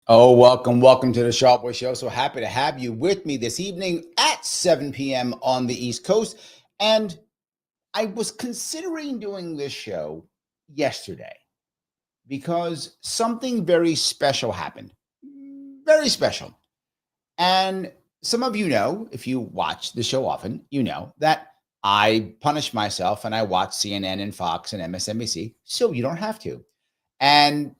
Oh, welcome to the Sharpe Way Show. So happy to have you with me this evening at 7 p.m. on the East Coast. And I was considering doing this show yesterday because something very special happened. Very special. And some of you know, if you watch the show often, you know that I punish myself and I watch CNN and Fox and MSNBC, so you don't have to. And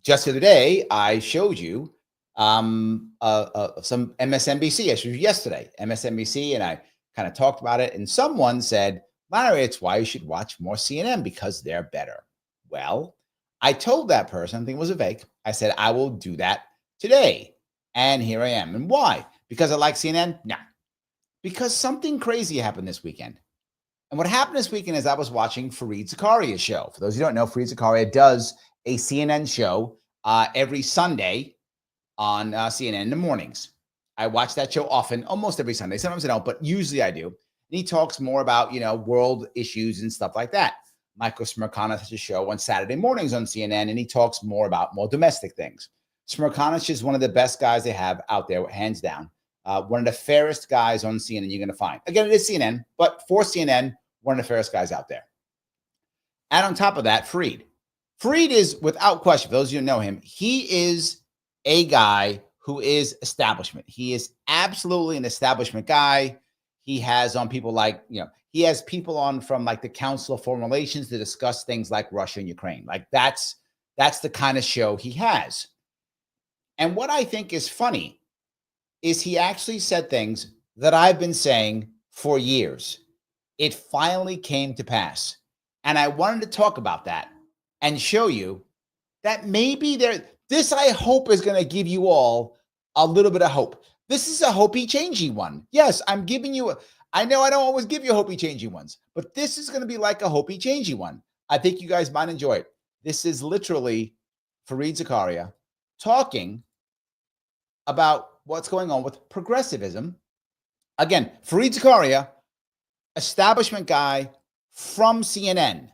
just the other day, I showed you some MSNBC. I showed you yesterday, MSNBC, and I kind of talked about it. And someone said, Larry, it's why you should watch more CNN because they're better. Well, I told that person, I think it was a fake. I said, I will do that today. And here I am. And why? Because I like CNN? No. Because something crazy happened this weekend. And what happened this weekend is I was watching Fareed Zakaria's show. For those who don't know, Fareed Zakaria does a CNN show every Sunday on CNN in the mornings. I watch that show often, almost every Sunday. Sometimes I don't, but usually I do. And he talks more about, world issues and stuff like that. Michael Smirkana has a show on Saturday mornings on CNN, and he talks more about more domestic things. Smirkana is one of the best guys they have out there, hands down. One of the fairest guys on CNN you're going to find. Again, it is CNN, but for CNN, one of the fairest guys out there. And on top of that, Fareed is, without question, for those of you who know him, he is a guy who is establishment. He is absolutely an establishment guy. He has on people like, he has people on from like the Council of Foreign Relations to discuss things like Russia and Ukraine. Like that's the kind of show he has. And what I think is funny is he actually said things that I've been saying for years. It finally came to pass. And I wanted to talk about that and show you that maybe this I hope is going to give you all a little bit of hope. This is a hopey changey one. Yes, I'm giving you, I know I don't always give you hopey changey ones, but this is going to be like a hopey changey one. I think you guys might enjoy it. This is literally Fareed Zakaria talking about what's going on with progressivism. Again, Fareed Zakaria, establishment guy from CNN.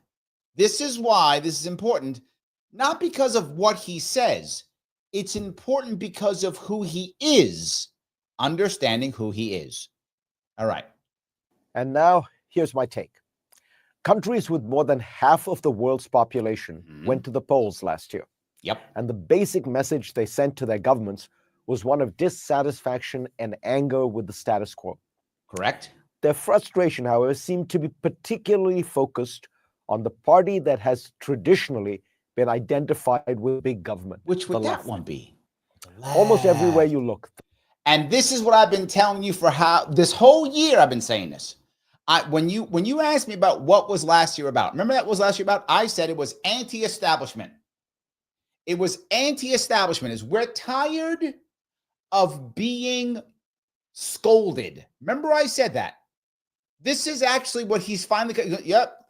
This is why this is important, not because of what he says. It's important because of who he is, understanding who he is. All right. And now here's my take. Countries with more than half of the world's population went to the polls last year. Yep. And the basic message they sent to their governments was one of dissatisfaction and anger with the status quo. Correct. Their frustration, however, seemed to be particularly focused on the party that has traditionally been identified with big government. Which would that one be? Almost everywhere you look. And this is what I've been telling you for this whole year. I've been saying this. When you asked me about what was last year about, remember that was last year about? I said it was anti-establishment. It was anti-establishment. Is we're tired of being scolded. Remember I said that. This is actually what he's finally,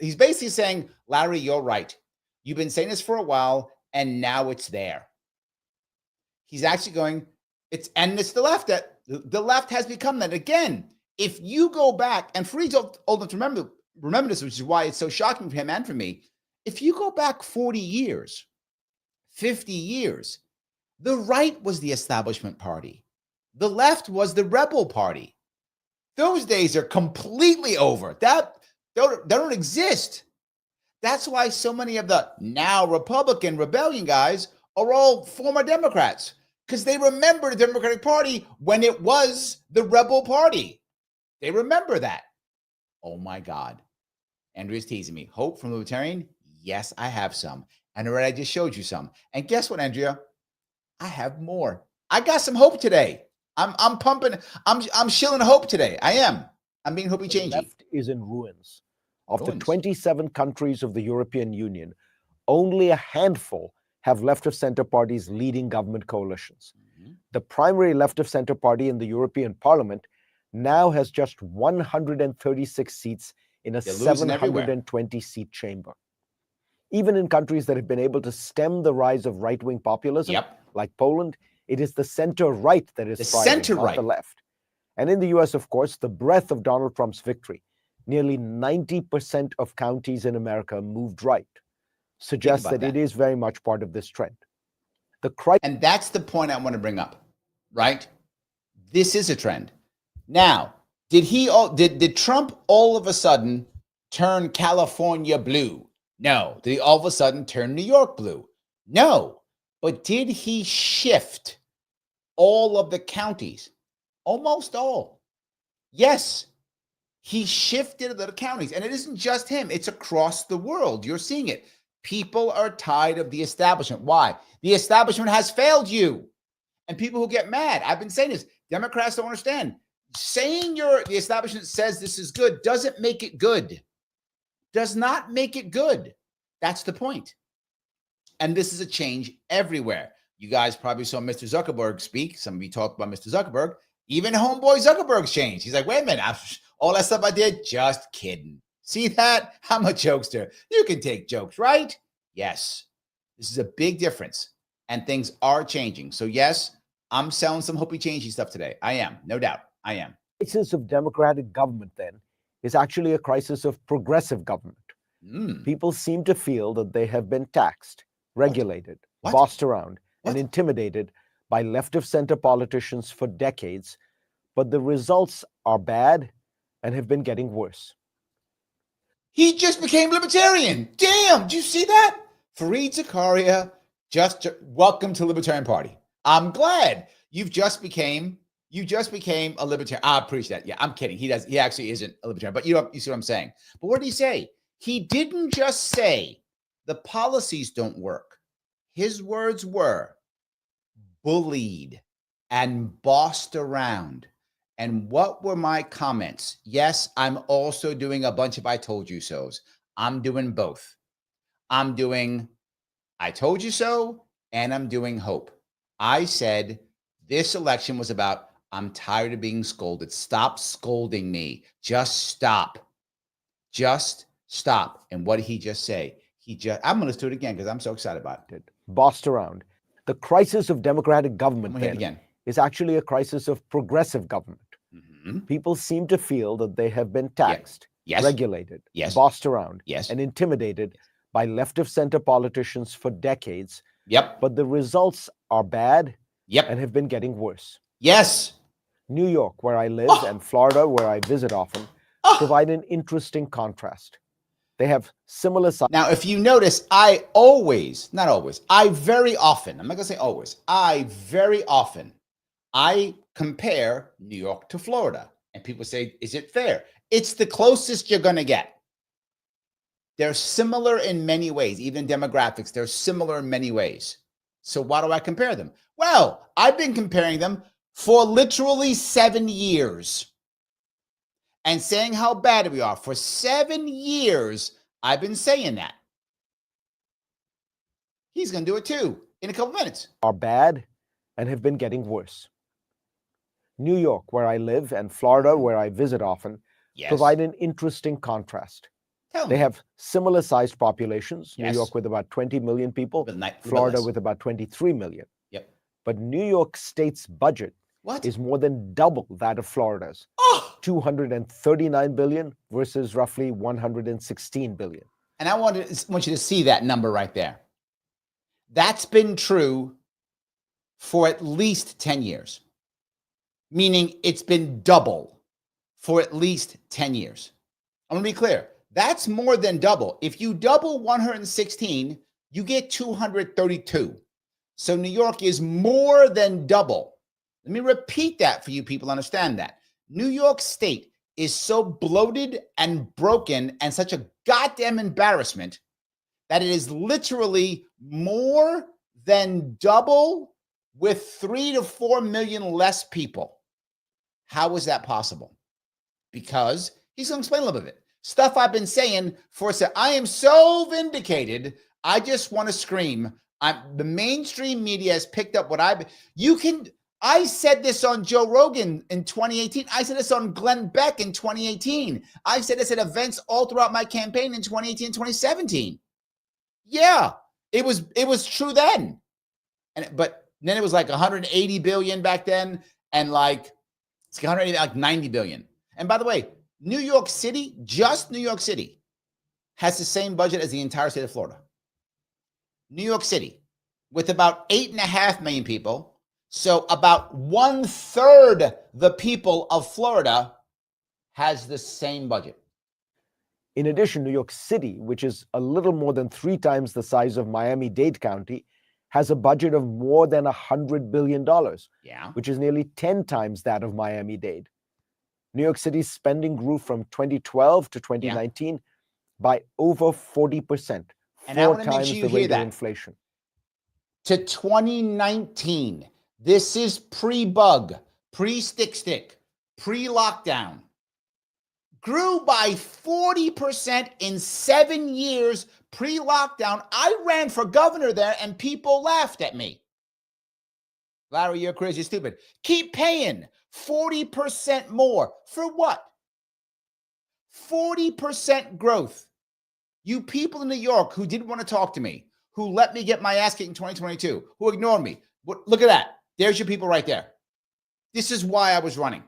he's basically saying, Larry, you're right. You've been saying this for a while, and now it's there. He's actually going, it's the left. The left has become that. Again, if you go back, and Fareed's old enough to remember this, which is why it's so shocking for him and for me. If you go back 40 years, 50 years, the right was the establishment party. The left was the rebel party. Those days are completely over. They don't exist. That's why so many of the now Republican rebellion guys are all former Democrats, because they remember the Democratic Party when it was the rebel party. They remember that. Oh my God. Andrea's teasing me. Hope from Libertarian? Yes, I have some. And already I just showed you some. And guess what, Andrea? I have more. I got some hope today. I'm pumping. I'm shilling hope today. I am. I'm being hopey changey. The left is in ruins. Of the 27 countries of the European Union, only a handful have left-of-center parties leading government coalitions. The primary left-of-center party in the European Parliament now has just 136 seats in a They're losing everywhere. 720-seat chamber. Even in countries that have been able to stem the rise of right-wing populism, like Poland, it is the center-right that is thriving, not the left. And in the US, of course, the breadth of Donald Trump's victory, nearly 90% of counties in America moved right, suggests that it is very much part of this trend. And that's the point I want to bring up, right? This is a trend. Now, did Trump all of a sudden turn California blue? No. Did he all of a sudden turn New York blue? No. But did he shift all of the counties? Almost all. Yes. He shifted the counties. And it isn't just him. It's across the world. You're seeing it. People are tired of the establishment. Why? The establishment has failed you. And people who get mad, I've been saying this, Democrats don't understand. Saying the establishment says this is good doesn't make it good. Does not make it good. That's the point. And this is a change everywhere. You guys probably saw Mr. Zuckerberg speak. Some of you talked about Mr. Zuckerberg. Even homeboy Zuckerberg's changed. He's like, wait a minute, all that stuff I did, just kidding. See that? I'm a jokester. You can take jokes, right? Yes. This is a big difference. And things are changing. So yes, I'm selling some hopey changey stuff today. I am, no doubt. I am. The crisis of democratic government, then, is actually a crisis of progressive government. People seem to feel that they have been taxed, regulated, bossed around, and intimidated by left-of-center politicians for decades, but the results are bad and have been getting worse. He just became libertarian. Damn, did you see that? Fareed Zakaria, welcome to the Libertarian Party. I'm glad you just became a libertarian. I appreciate that. Yeah, I'm kidding. He actually isn't a libertarian, but you see what I'm saying. But what did he say? He didn't just say the policies don't work. His words were bullied and bossed around. And what were my comments? Yes, I'm also doing a bunch of I told you so's. I'm doing both. I'm doing I told you so, and I'm doing hope. I said this election was about I'm tired of being scolded. Stop scolding me. Just stop. Just stop. And what did he just say? I'm going to do it again because I'm so excited about it. Bossed around. The crisis of democratic government then is actually a crisis of progressive government. People seem to feel that they have been taxed, regulated, bossed around, and intimidated by left-of-center politicians for decades. But the results are bad and have been getting worse. Yes. New York, where I live, and Florida, where I visit often, provide an interesting contrast. They have similar size. Now, if you notice, I very often, I'm not going to say always, I compare New York to Florida. And people say, is it fair? It's the closest you're going to get. They're similar in many ways. Even demographics, they're similar in many ways. So why do I compare them? Well, I've been comparing them for literally 7 years and saying how bad we are. For 7 years, I've been saying that. He's going to do it too in a couple minutes. Are bad and have been getting worse. New York, where I live, and Florida, where I visit often, provide an interesting contrast. They have similar sized populations, New York with about 20 million people, Florida with about 23 million. But New York State's budget is more than double that of Florida's, 239 billion versus roughly 116 billion. And I want you to see that number right there. That's been true for at least 10 years, meaning it's been double for at least 10 years. I'm going to be clear. That's more than double. If you double 116, you get 232. So New York is more than double. Let me repeat that for you people to understand that. New York State is so bloated and broken and such a goddamn embarrassment that it is literally more than double with 3 to 4 million less people. How is that possible? Because he's going to explain a little bit of it. Stuff I've been saying for I am so vindicated. I just want to scream. The mainstream media has picked up what I said this on Joe Rogan in 2018. I said this on Glenn Beck in 2018. I said this at events all throughout my campaign in 2018 and 2017. Yeah, it was true then. But then it was like 180 billion back then, and like it's 180, like 90 billion. And by the way, New York City, just New York City, has the same budget as the entire state of Florida. New York City, with about 8.5 million people. So about 1/3 the people of Florida has the same budget. In addition, New York City, which is a little more than 3 times the size of Miami-Dade County, has a budget of more than $100 billion, which is nearly 10 times that of Miami-Dade. New York City's spending grew from 2012 to 2019 by over 40%, and 4 times the rate of inflation. To 2019, this is pre-bug, pre-stick, pre-lockdown. Grew by 40% in 7 years pre-lockdown. I ran for governor there and people laughed at me. Larry, you're crazy, you're stupid. Keep paying 40% more. For what? 40% growth. You people in New York who didn't want to talk to me, who let me get my ass kicked in 2022, who ignored me. Look at that. There's your people right there. This is why I was running.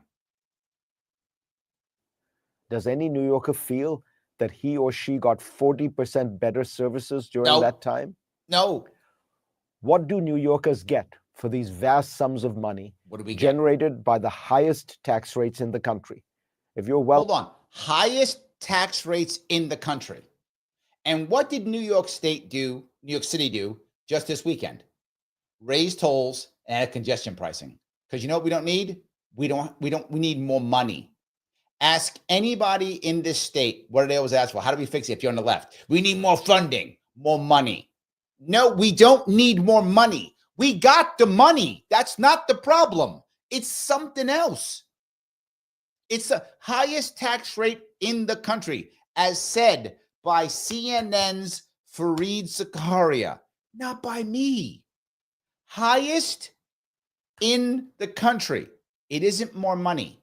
Does any New Yorker feel that he or she got 40% better services during that time? No. What do New Yorkers get for these vast sums of money generated by the highest tax rates in the country? If you're Hold on. Highest tax rates in the country. And what did New York City do just this weekend? Raise tolls and add congestion pricing. Because you know what we don't need? We need more money. Ask anybody in this state what they always ask for. How do we fix it if you're on the left? We need more funding, more money. No, we don't need more money. We got the money. That's not the problem. It's something else. It's the highest tax rate in the country, as said by CNN's Fareed Zakaria, not by me. Highest in the country. It isn't more money.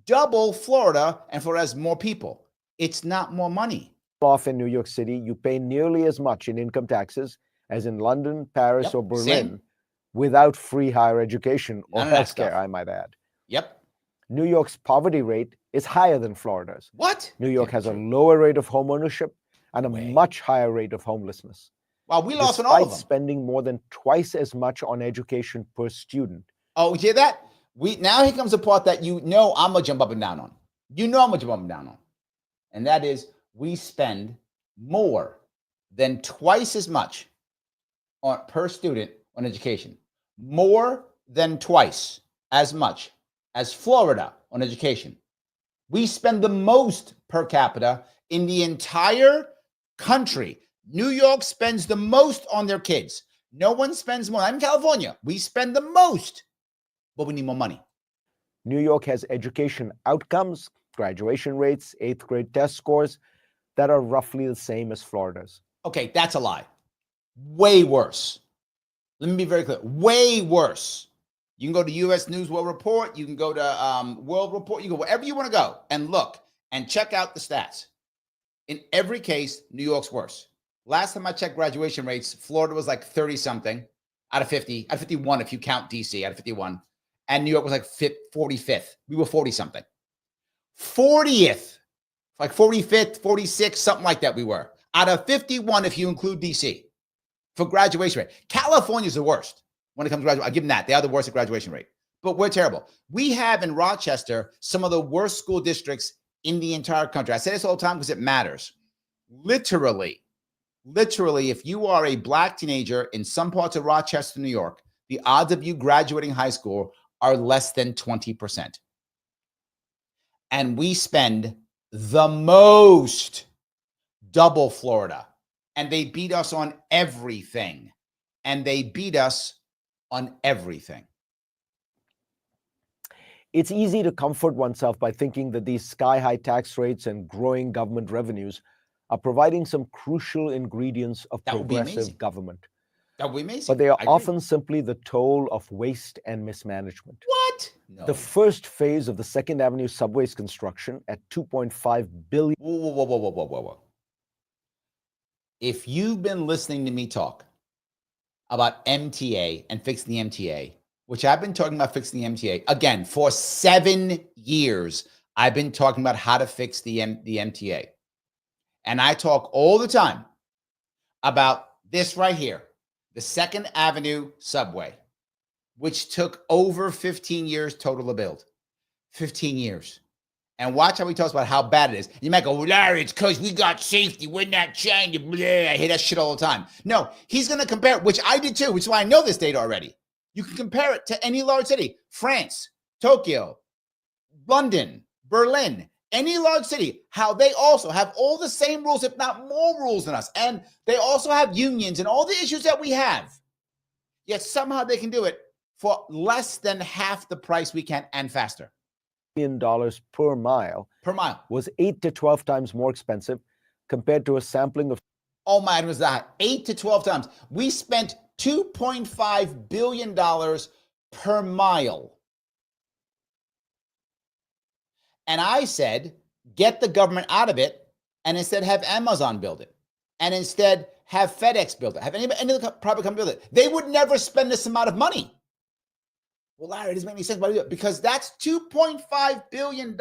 Double Florida, and Florida has more people. It's not more money. Off in New York City, you pay nearly as much in income taxes as in London, Paris, or Berlin, without free higher education or healthcare, I might add. Yep. New York's poverty rate is higher than Florida's. What? New York has a lower rate of home ownership and a much higher rate of homelessness. Well, we lost on all of them. Despite spending more than twice as much on education per student. Oh, you hear that? Now here comes the part that you know I'm going to jump up and down on. You know I'm going to jump up and down on. And that is we spend more than twice as much per student on education. More than twice as much as Florida on education. We spend the most per capita in the entire country. New York spends the most on their kids. No one spends more. I'm in California. We spend the most, but we need more money. New York has education outcomes, graduation rates, 8th grade test scores that are roughly the same as Florida's. Okay, that's a lie. Way worse. Let me be very clear. Way worse. You can go to U.S. News World Report. You can go to World Report. You can go wherever you want to go and look and check out the stats. In every case, New York's worse. Last time I checked graduation rates, Florida was like 30-something out of 50, out of 51 if you count D.C., out of 51. And New York was like 45th. We were 40-something. 40th, like 45th, 46th, something like that we were. Out of 51 if you include D.C. for graduation rate. California's the worst when it comes to graduation. I'll give them that. They are the worst at graduation rate. But we're terrible. We have in Rochester some of the worst school districts in the entire country. I say this all the time because it matters. Literally, if you are a Black teenager in some parts of Rochester, New York, the odds of you graduating high school are less than 20%. And we spend the most, double Florida. And they beat us on everything. It's easy to comfort oneself by thinking that these sky-high tax rates and growing government revenues are providing some crucial ingredients of progressive government. That would be amazing. But they are often simply the toll of waste and mismanagement. What? No. The first phase of the Second Avenue subway's construction at $2.5 billion. Whoa. If you've been listening to me talk about MTA and fixing the MTA, which I've been talking about fixing the MTA, again, for 7 years, I've been talking about how to fix the MTA. And I talk all the time about this right here, the Second Avenue subway, which took over 15 years total to build. 15 years. And watch how he talks about how bad it is. You might go, well, Larry, it's because we got safety. We're not trying to, blah. I hear that shit all the time. No, he's going to compare, which I did too, which is why I know this data already. You can compare it to any large city, France, Tokyo, London, Berlin, any large city, how they also have all the same rules, if not more rules than us. And they also have unions and all the issues that we have. Yet somehow they can do it for less than half the price we can and faster. $1 per mile was 8 to 12 times more expensive compared to a sampling of. Oh my, it was that 8 to 12 times. We spent $2.5 billion per mile. And I said, get the government out of it and instead have Amazon build it. And instead have FedEx build it. Have any other private company build it. They would never spend this amount of money. Well, Larry, it doesn't make any sense. Why do you do it? Because that's $2.5 billion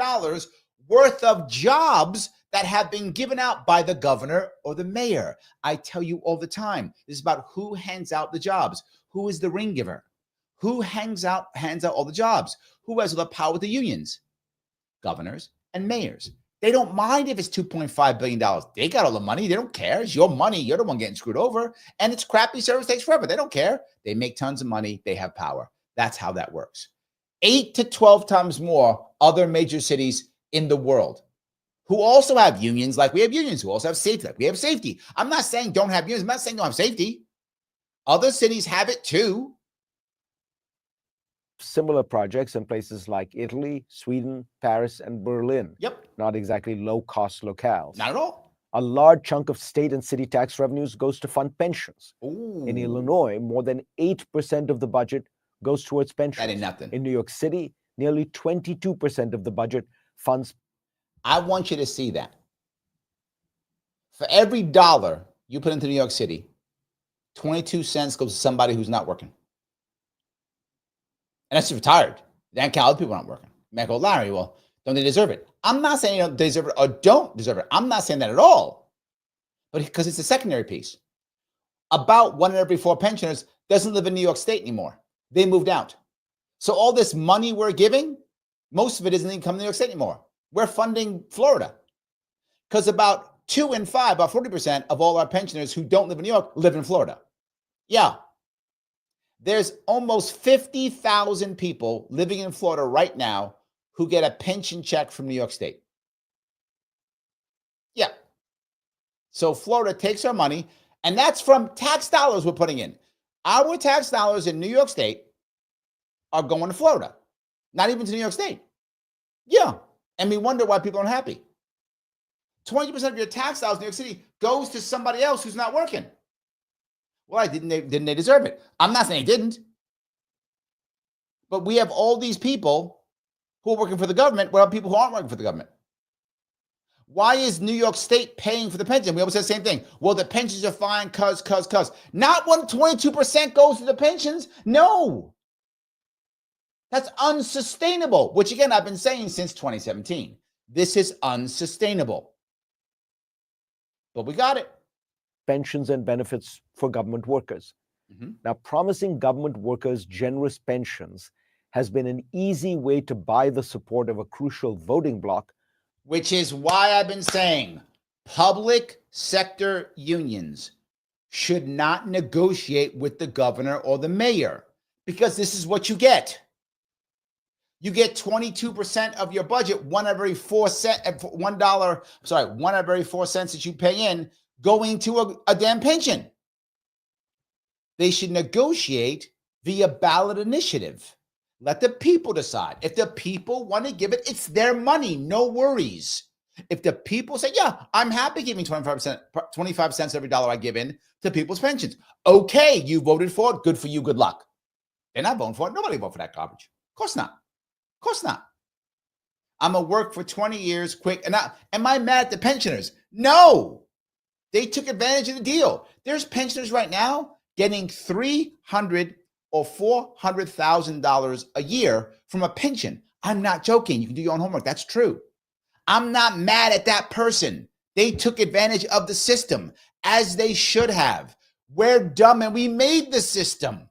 worth of jobs that have been given out by the governor or the mayor. I tell you all the time, this is about who hands out the jobs. Who is the ring giver? Who hands out all the jobs? Who has the power with the unions? Governors and mayors. They don't mind if it's $2.5 billion. They got all the money. They don't care. It's your money. You're the one getting screwed over. And it's crappy service takes forever. They don't care. They make tons of money. They have power. That's how that works. 8 to 12 times more other major cities in the world who also have unions like we have unions, who also have safety like we have safety. I'm not saying don't have unions. I'm not saying don't have safety. Other cities have it too. Similar projects in places like Italy, Sweden, Paris, and Berlin. Yep. Not exactly low-cost locales. Not at all. A large chunk of state and city tax revenues goes to fund pensions. Ooh. In Illinois, more than 8% of the budget goes towards pensions. That ain't nothing. In New York City, nearly 22% of the budget funds. I want you to see that. For every dollar you put into New York City, 22 cents goes to somebody who's not working. And that's retired. Then other people aren't working. You might go, Larry, well, don't they deserve it? I'm not saying they deserve it or don't deserve it. I'm not saying that at all. But because it's a secondary piece. About 1 in every 4 pensioners doesn't live in New York State anymore. They moved out. So all this money we're giving, most of it isn't even coming to New York State anymore. We're funding Florida. Because about 2 in 5, about 40% of all our pensioners who don't live in New York live in Florida. Yeah. There's almost 50,000 people living in Florida right now who get a pension check from New York State. Yeah. So Florida takes our money, and that's from tax dollars we're putting in. Our tax dollars in New York State are going to Florida, not even to New York State. Yeah. And we wonder why people aren't happy. 20% of your tax dollars in New York City goes to somebody else who's not working. Why didn't they deserve it? I'm not saying they didn't. But we have all these people who are working for the government, while people who aren't working for the government. Why is New York State paying for the pension? We always say the same thing. Well, the pensions are fine, cuz. Not when 22% goes to the pensions. No. That's unsustainable, which again, I've been saying since 2017. This is unsustainable. But we got it. Pensions and benefits for government workers. Mm-hmm. Now, promising government workers generous pensions has been an easy way to buy the support of a crucial voting bloc. Which is why I've been saying public sector unions should not negotiate with the governor or the mayor, because this is what you get. You get 22% of your budget, one every 4 cents that you pay in going to a damn pension. They should negotiate via ballot initiative. Let the people decide. If the people want to give it, it's their money. No worries. If the people say, yeah, I'm happy giving 25 cents every dollar I give in to people's pensions. Okay, you voted for it. Good for you. Good luck. They're not voting for it. Nobody vote for that garbage. Of course not. Of course not. I'm going to work for 20 years quick. And am I mad at the pensioners? No. They took advantage of the deal. There's pensioners right now getting $300,000 or $400,000 a year from a pension. I'm not joking. You can do your own homework. That's true. I'm not mad at that person. They took advantage of the system, as they should have. We're dumb, and we made the system.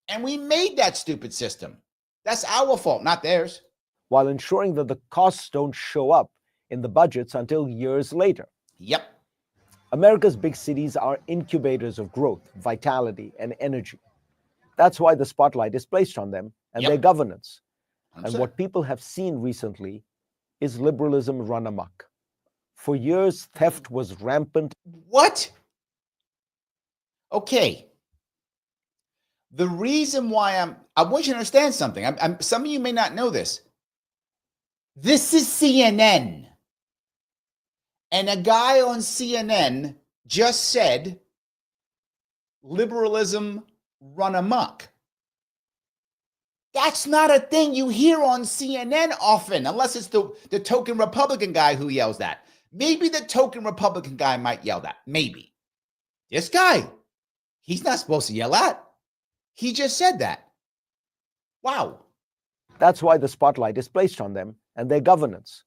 And we made that stupid system. That's our fault, not theirs. While ensuring that the costs don't show up in the budgets until years later. Yep. America's big cities are incubators of growth, vitality, and energy. That's why the spotlight is placed on them and their governance. 100%. And what people have seen recently is liberalism run amok. For years, theft was rampant. What? Okay. The reason why I want you to understand something. Some of you may not know this. This is CNN. And a guy on CNN just said, liberalism run amok. That's not a thing you hear on CNN often, unless it's the token Republican guy who yells that. Maybe the token Republican guy might yell that. Maybe. This guy, he's not supposed to yell at. He just said that. Wow. That's why the spotlight is placed on them and their governance.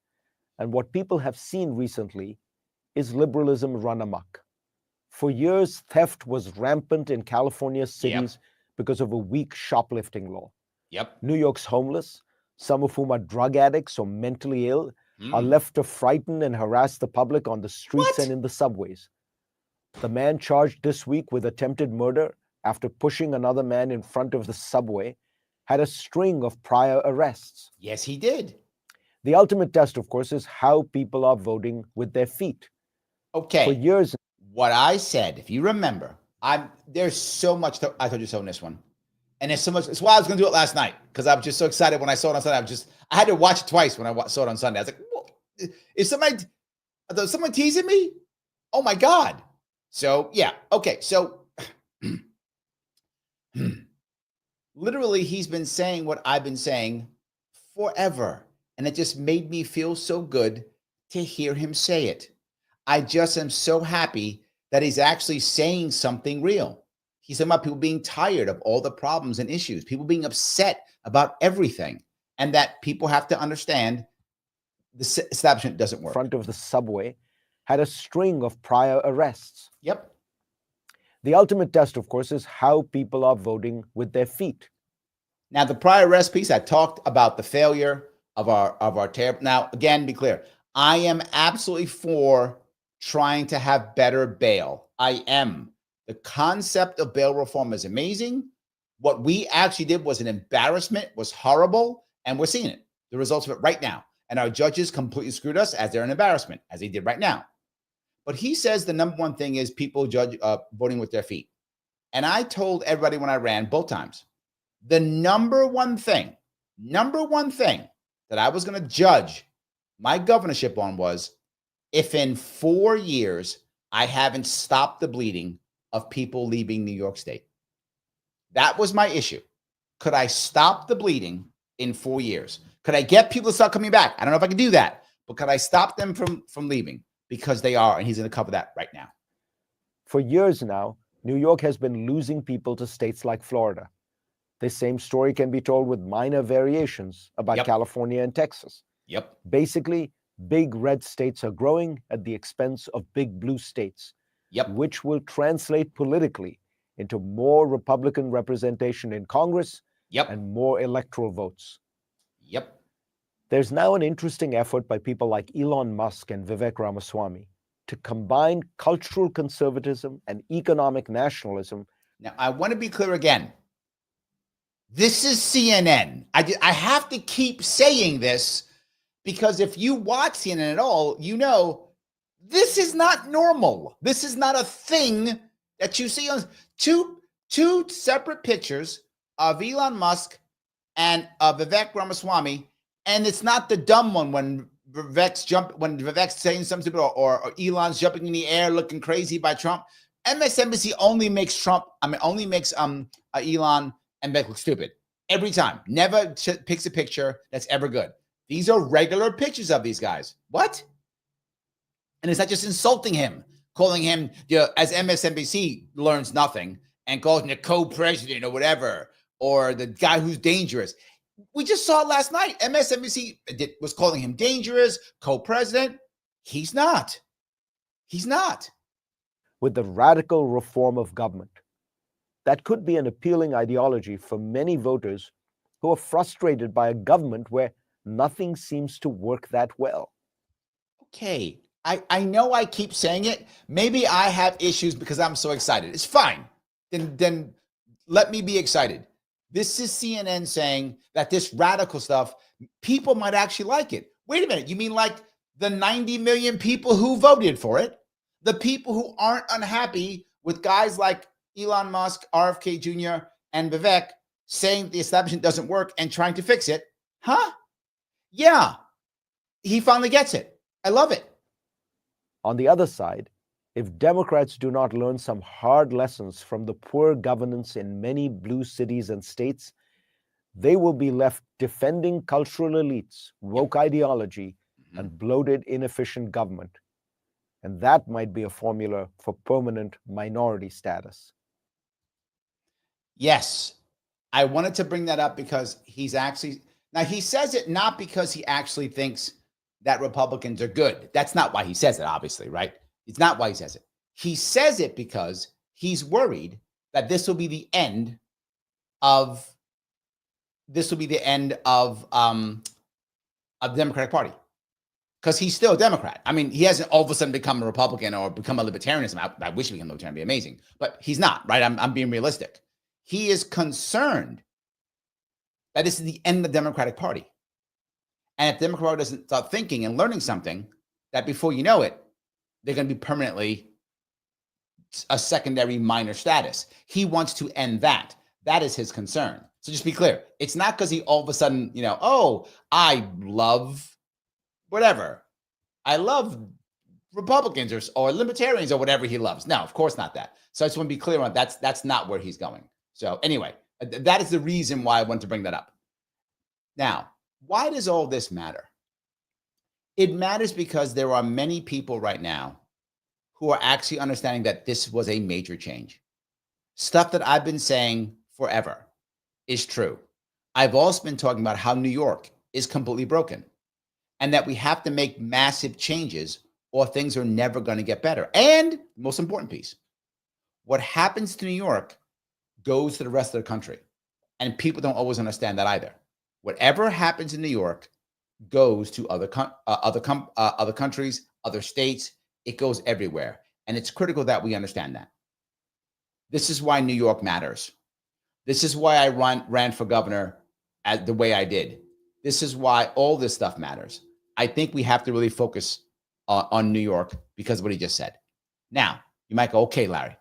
And what people have seen recently is liberalism run amok. For years, theft was rampant in California's cities because of a weak shoplifting law. New York's homeless, some of whom are drug addicts or mentally ill, are left to frighten and harass the public on the streets and in the subways. The man charged this week with attempted murder after pushing another man in front of the subway had a string of prior arrests. Yes, he did. The ultimate test, of course, is how people are voting with their feet. Okay. For years. What I said, if you remember, there's so much, I told you so in this one. And there's so much, it's why I was going to do it last night, because I was just so excited when I saw it on Sunday. I had to watch it twice when I saw it on Sunday. I was like, whoa, is someone teasing me? Oh my God. So, yeah. Okay. So, literally, he's been saying what I've been saying forever. And it just made me feel so good to hear him say it. I just am so happy that he's actually saying something real. He's talking about people being tired of all the problems and issues, people being upset about everything, and that people have to understand the establishment doesn't work. Front of the subway had a string of prior arrests. Yep. The ultimate test, of course, is how people are voting with their feet. Now, the prior arrest piece, I talked about the failure of our terror. Now, again, be clear. I am absolutely for trying to have better bail. I am. The concept of bail reform is amazing. What we actually did was an embarrassment, was horrible, and we're seeing it, the results of it right now. And our judges completely screwed us as they're an embarrassment, as they did right now. But he says the number one thing is people judge voting with their feet. And I told everybody when I ran both times, the number one thing that I was going to judge my governorship on was if in 4 years I haven't stopped the bleeding of people leaving New York State. That was my issue. Could I stop the bleeding in 4 years? Could I get people to start coming back? I don't know if I can do that, but could I stop them from leaving? Because they are, and he's going to cover that right now. For years now, New York has been losing people to states like Florida. The same story can be told with minor variations about California and Texas. Basically, big red states are growing at the expense of big blue states, which will translate politically into more Republican representation in Congress and more electoral votes. There's now an interesting effort by people like Elon Musk and Vivek Ramaswamy to combine cultural conservatism and economic nationalism. Now, I want to be clear again. This is CNN. I have to keep saying this because if you watch CNN at all, you know this is not normal. This is not a thing that you see on two separate pictures of Elon Musk and Vivek Ramaswamy, and it's not the dumb one when when Vivek's saying something or Elon's jumping in the air looking crazy by Trump, MSNBC only makes Elon and Vivek look stupid every time. Never picks a picture that's ever good. These are regular pictures of these guys. What? And it's not just insulting him, calling him, as MSNBC learns nothing and calls him the co-president or whatever, or the guy who's dangerous. We just saw it last night. MSNBC was calling him dangerous, co-president. He's not. He's not. With the radical reform of government, that could be an appealing ideology for many voters who are frustrated by a government where nothing seems to work that well. Okay. I know I keep saying it. Maybe I have issues because I'm so excited. It's fine. Then let me be excited. This is CNN saying that this radical stuff, people might actually like it. Wait a minute. You mean like the 90 million people who voted for it? The people who aren't unhappy with guys like Elon Musk, RFK Jr., and Vivek saying the establishment doesn't work and trying to fix it? Huh? Yeah. He finally gets it. I love it. On the other side, if Democrats do not learn some hard lessons from the poor governance in many blue cities and states, they will be left defending cultural elites, woke ideology, and bloated, inefficient government. And that might be a formula for permanent minority status. Yes. I wanted to bring that up because he says it not because he actually thinks that Republicans are good. That's not why he says it, obviously, right? It's not why he says it. He says it because he's worried that this will be the end of the Democratic Party. Because he's still a Democrat. I mean, he hasn't all of a sudden become a Republican or become a libertarian. I wish he became a libertarian, it'd be amazing. But he's not, right? I'm being realistic. He is concerned that this is the end of the Democratic Party. And if the Democratic Party doesn't start thinking and learning something, that before you know it, they're going to be permanently a secondary minor status. He wants to end that. That is his concern. So just be clear. It's not because he all of a sudden, I love whatever. I love Republicans or libertarians or whatever he loves. No, of course not that. So I just want to be clear on that's not where he's going. So anyway, that is the reason why I want to bring that up. Now, why does all this matter? It matters because there are many people right now who are actually understanding that this was a major change. Stuff that I've been saying forever is true. I've also been talking about how New York is completely broken and that we have to make massive changes or things are never going to get better. And most important piece, what happens to New York goes to the rest of the country. And people don't always understand that either. Whatever happens in New York goes to other countries, other states. It goes everywhere. And it's critical that we understand that. This is why New York matters. This is why I ran for governor the way I did. This is why all this stuff matters. I think we have to really focus on New York because of what he just said. Now, you might go, okay, Larry,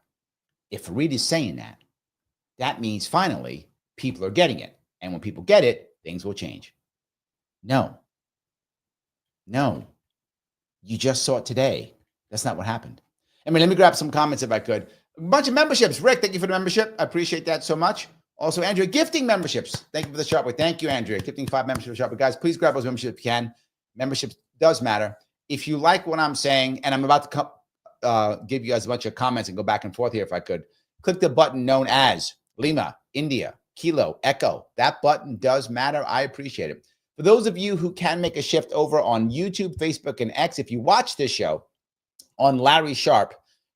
if Fareed is saying that, that means finally people are getting it. And when people get it, things will change. No. You just saw it today. That's not what happened. I mean, let me grab some comments if I could. A bunch of memberships. Rick, thank you for the membership. I appreciate that so much. Also, Andrea, gifting memberships. Thank you for the Sharpe Way. Thank you, Andrea. Gifting 5 memberships for Sharpe Way. Guys, please grab those memberships if you can. Membership does matter. If you like what I'm saying, and I'm about to give you guys a bunch of comments and go back and forth here if I could, click the button known as Lima, India, Kilo, Echo. That button does matter. I appreciate it. For those of you who can make a shift over on YouTube, Facebook, and X, if you watch this show on Larry Sharpe,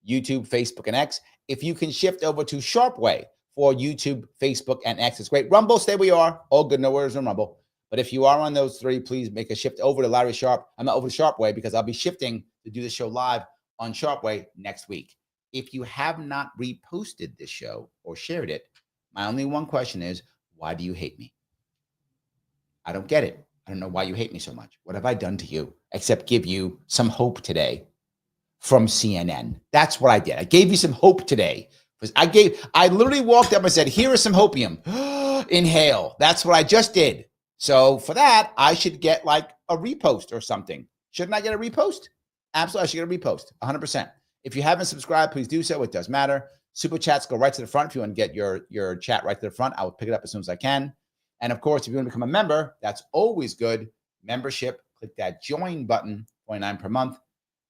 YouTube, Facebook, and X, if you can shift over to Sharpe Way for YouTube, Facebook, and X, it's great. Rumble, stay where you are. All good, no worries on Rumble. But if you are on those three, please make a shift over to Larry Sharpe. I'm not over to Sharpe Way because I'll be shifting to do the show live on Sharpe Way next week. If you have not reposted this show or shared it, my only one question is, why do you hate me? I don't get it. I don't know why you hate me so much. What have I done to you except give you some hope today from CNN? That's what I did. I gave you some hope today. I literally walked up and said, here is some hopium. Inhale. That's what I just did. So for that, I should get like a repost or something. Shouldn't I get a repost? Absolutely, I should get a repost, 100%. If you haven't subscribed, please do so. It does matter. Super chats go right to the front. If you want to get your chat right to the front, I will pick it up as soon as I can. And of course, if you want to become a member, that's always good. Membership, click that join button, $29 per month.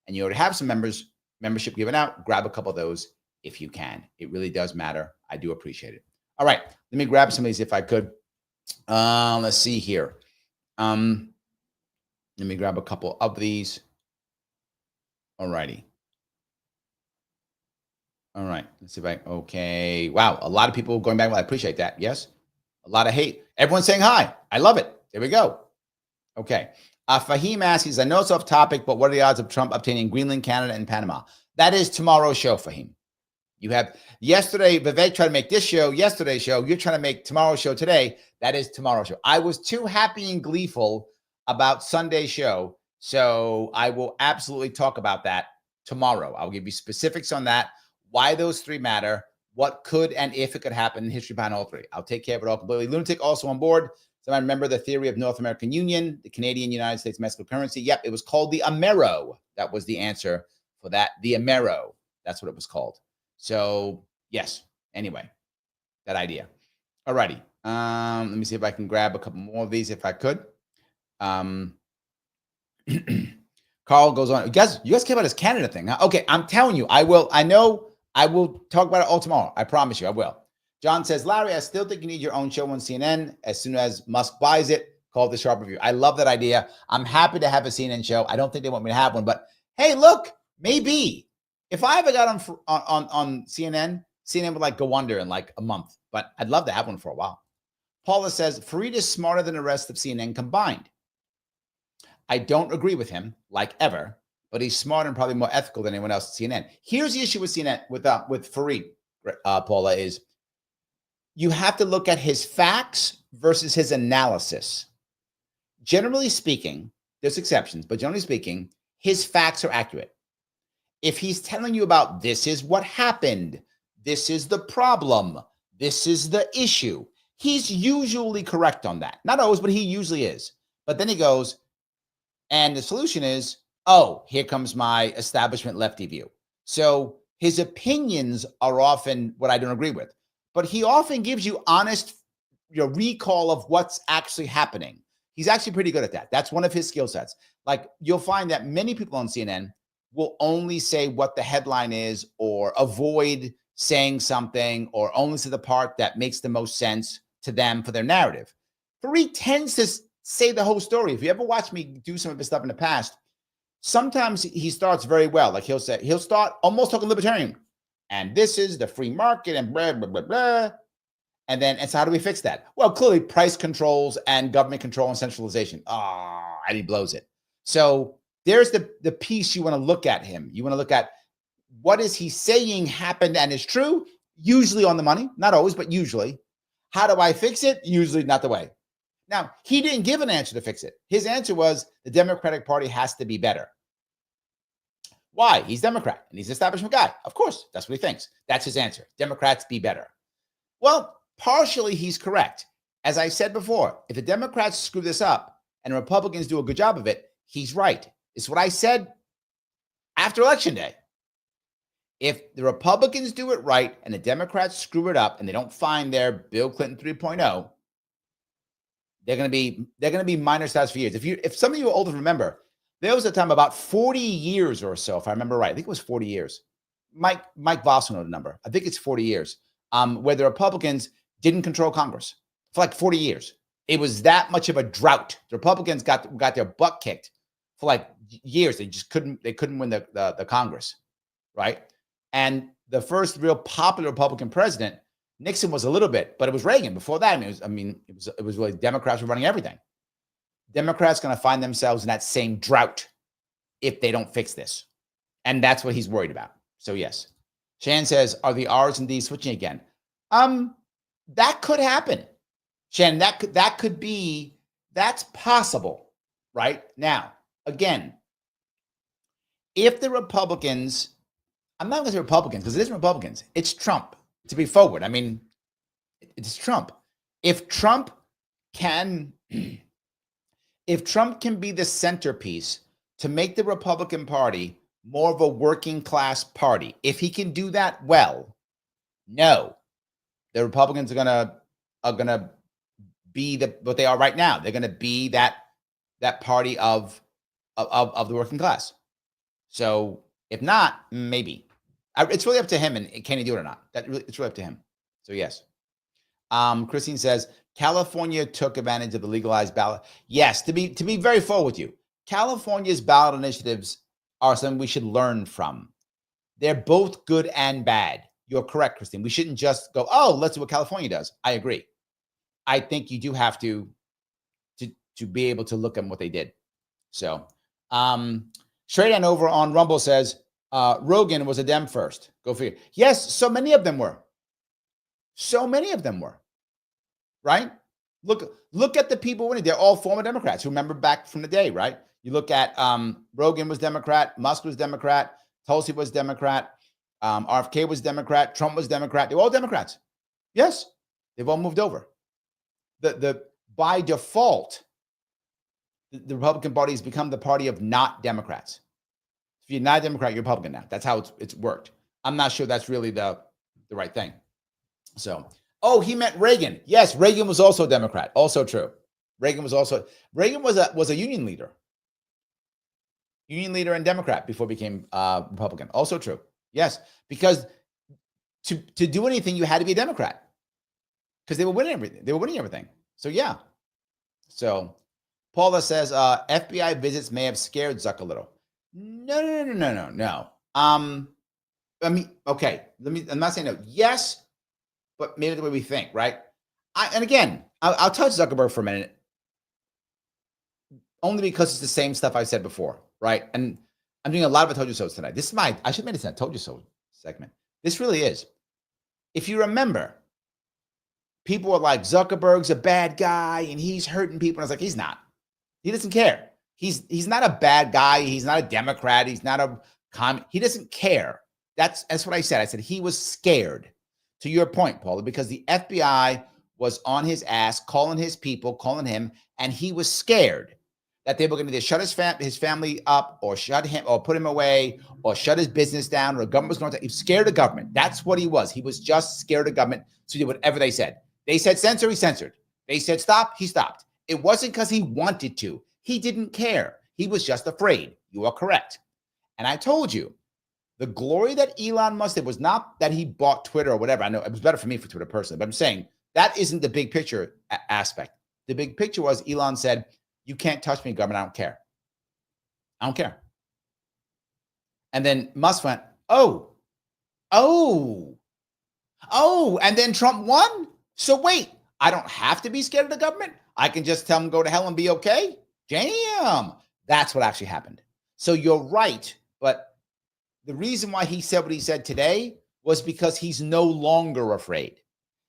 And you already have some membership given out. Grab a couple of those if you can. It really does matter. I do appreciate it. All right, let me grab some of these if I could. Let's see here. Let me grab a couple of these. All righty. All right, let's see if I, okay. Wow, a lot of people going back. Well, I appreciate that. Yes, a lot of hate. Everyone's saying hi. I love it. There we go. Okay. Fahim asks, I know it's off topic, but what are the odds of Trump obtaining Greenland, Canada, and Panama? That is tomorrow's show, Fahim. You have yesterday, Vivek tried to make this show, yesterday's show. You're trying to make tomorrow's show today. That is tomorrow's show. I was too happy and gleeful about Sunday's show, so I will absolutely talk about that tomorrow. I'll give you specifics on that, why those three matter, what could and if it could happen in history behind all three. I'll take care of it all completely. Lunatic also on board. So I remember the theory of North American Union, the Canadian United States Mexico currency. Yep, it was called the Amero. That was the answer for that. The Amero. That's what it was called. So yes, anyway, that idea. All righty. Let me see if I can grab a couple more of these if I could. Carl goes on. You guys care about this Canada thing, huh? Okay, I'm telling you, I will. I know I will talk about it all tomorrow. I promise you, I will. John says, Larry, I still think you need your own show on CNN. As soon as Musk buys it, call the Sharpe Review. I love that idea. I'm happy to have a CNN show. I don't think they want me to have one, but hey, look, maybe if I ever got on CNN, CNN would like go under in like a month, but I'd love to have one for a while. Paula says, Fareed is smarter than the rest of CNN combined. I don't agree with him, like ever, but he's smarter and probably more ethical than anyone else at CNN. Here's the issue with CNN, with Fareed, Paula, is you have to look at his facts versus his analysis. Generally speaking, there's exceptions, but generally speaking, his facts are accurate. If he's telling you about this is what happened, this is the problem, this is the issue, he's usually correct on that. Not always, but he usually is. But then he goes, and the solution is, oh, here comes my establishment lefty view. So his opinions are often what I don't agree with. But he often gives you honest recall of what's actually happening. He's actually pretty good at that. That's one of his skill sets. Like you'll find that many people on CNN will only say what the headline is or avoid saying something or only say the part that makes the most sense to them for their narrative. Fareed tends to say the whole story. If you ever watch me do some of his stuff in the past, sometimes he starts very well. Like he'll start almost talking libertarian. And this is the free market and blah, blah, blah, blah. And so how do we fix that? Well, clearly price controls and government control and centralization. And he blows it. So there's the piece you want to look at him. You want to look at what is he saying happened and is true, usually on the money, not always, but usually. How do I fix it? Usually not the way. Now, he didn't give an answer to fix it. His answer was the Democratic Party has to be better. Why? He's Democrat and he's an establishment guy. Of course, that's what he thinks. That's his answer. Democrats be better. Well, partially he's correct. As I said before, if the Democrats screw this up and the Republicans do a good job of it, he's right. It's what I said after Election Day. If the Republicans do it right and the Democrats screw it up and they don't find their Bill Clinton 3.0, they're going to be minor status for years. If some of you are old enough to remember, there was a time about 40 years or so, if I remember right. I think it was 40 years. Mike Voss will know the number. I think it's 40 years, where the Republicans didn't control Congress for like 40 years. It was that much of a drought. The Republicans got their butt kicked for like years. They just couldn't win the Congress, right? And the first real popular Republican president, Nixon was a little bit, but it was Reagan. Before that, it was really Democrats were running everything. Democrats going to find themselves in that same drought if they don't fix this. And that's what he's worried about. So yes. Shan says, are the R's and D's switching again? That could happen. Shan, that could be, that's possible right now. Again, if the Republicans, I'm not going to say Republicans because it isn't Republicans. It's Trump, to be forward. I mean, it's Trump. If Trump can if Trump can be the centerpiece to make the Republican Party more of a working class party, if he can do that well, no, the Republicans are gonna be what they are right now. They're gonna be that party of the working class. So if not, maybe. It's really up to him, and can he do it or not? It's really up to him. So yes. Christine says California took advantage of the legalized ballot. Yes, to be very full with you, California's ballot initiatives are something we should learn from. They're both good and bad. You're correct, Christine. We shouldn't just go, oh, let's see what California does. I agree. I think you do have to be able to look at what they did. So, straight on over on Rumble says Rogan was a Dem first. Go figure. Yes, so many of them were. So many of them were. Right? Look at the people winning. They're all former Democrats who remember back from the day, right? You look at Rogan was Democrat, Musk was Democrat, Tulsi was Democrat, RFK was Democrat, Trump was Democrat. They were all Democrats. Yes, they've all moved over. The by default, the Republican Party has become the party of not Democrats. If you're not a Democrat, you're Republican now. That's how it's worked. I'm not sure that's really the right thing. So, oh, he meant Reagan. Yes, Reagan was also a Democrat. Also true. Reagan was a union leader. Union leader and Democrat before he became Republican. Also true. Yes, because to do anything, you had to be a Democrat because they were winning everything. They were winning everything. So yeah. So Paula says FBI visits may have scared Zuck a little. No. I mean, okay. I'm not saying no. Yes, but maybe the way we think, right? And again, I'll touch Zuckerberg for a minute, only because it's the same stuff I said before, right? And I'm doing a lot of I told you so tonight. This is I should have made it a told you so segment. This really is. If you remember, people were like, Zuckerberg's a bad guy and he's hurting people. And I was like, he's not. He doesn't care. He's not a bad guy. He's not a Democrat. He's not a he doesn't care. That's what I said. I said he was scared. To your point, Paula, because the FBI was on his ass, calling his people, calling him, and he was scared that they were going to either shut his family up or shut him or put him away or shut his business down or the government was going to. He was scared of government. That's what he was. He was just scared of government. So he did whatever they said. They said censor, he censored. They said stop, he stopped. It wasn't because he wanted to. He didn't care. He was just afraid. You are correct. And I told you, the glory that Elon Musk did was not that he bought Twitter or whatever. I know it was better for me for Twitter personally, but I'm saying that isn't the big picture aspect. The big picture was Elon said, you can't touch me, government. I don't care. I don't care. And then Musk went, oh. And then Trump won. So wait, I don't have to be scared of the government. I can just tell him go to hell and be okay. Damn. That's what actually happened. So you're right. But the reason why he said what he said today was because he's no longer afraid.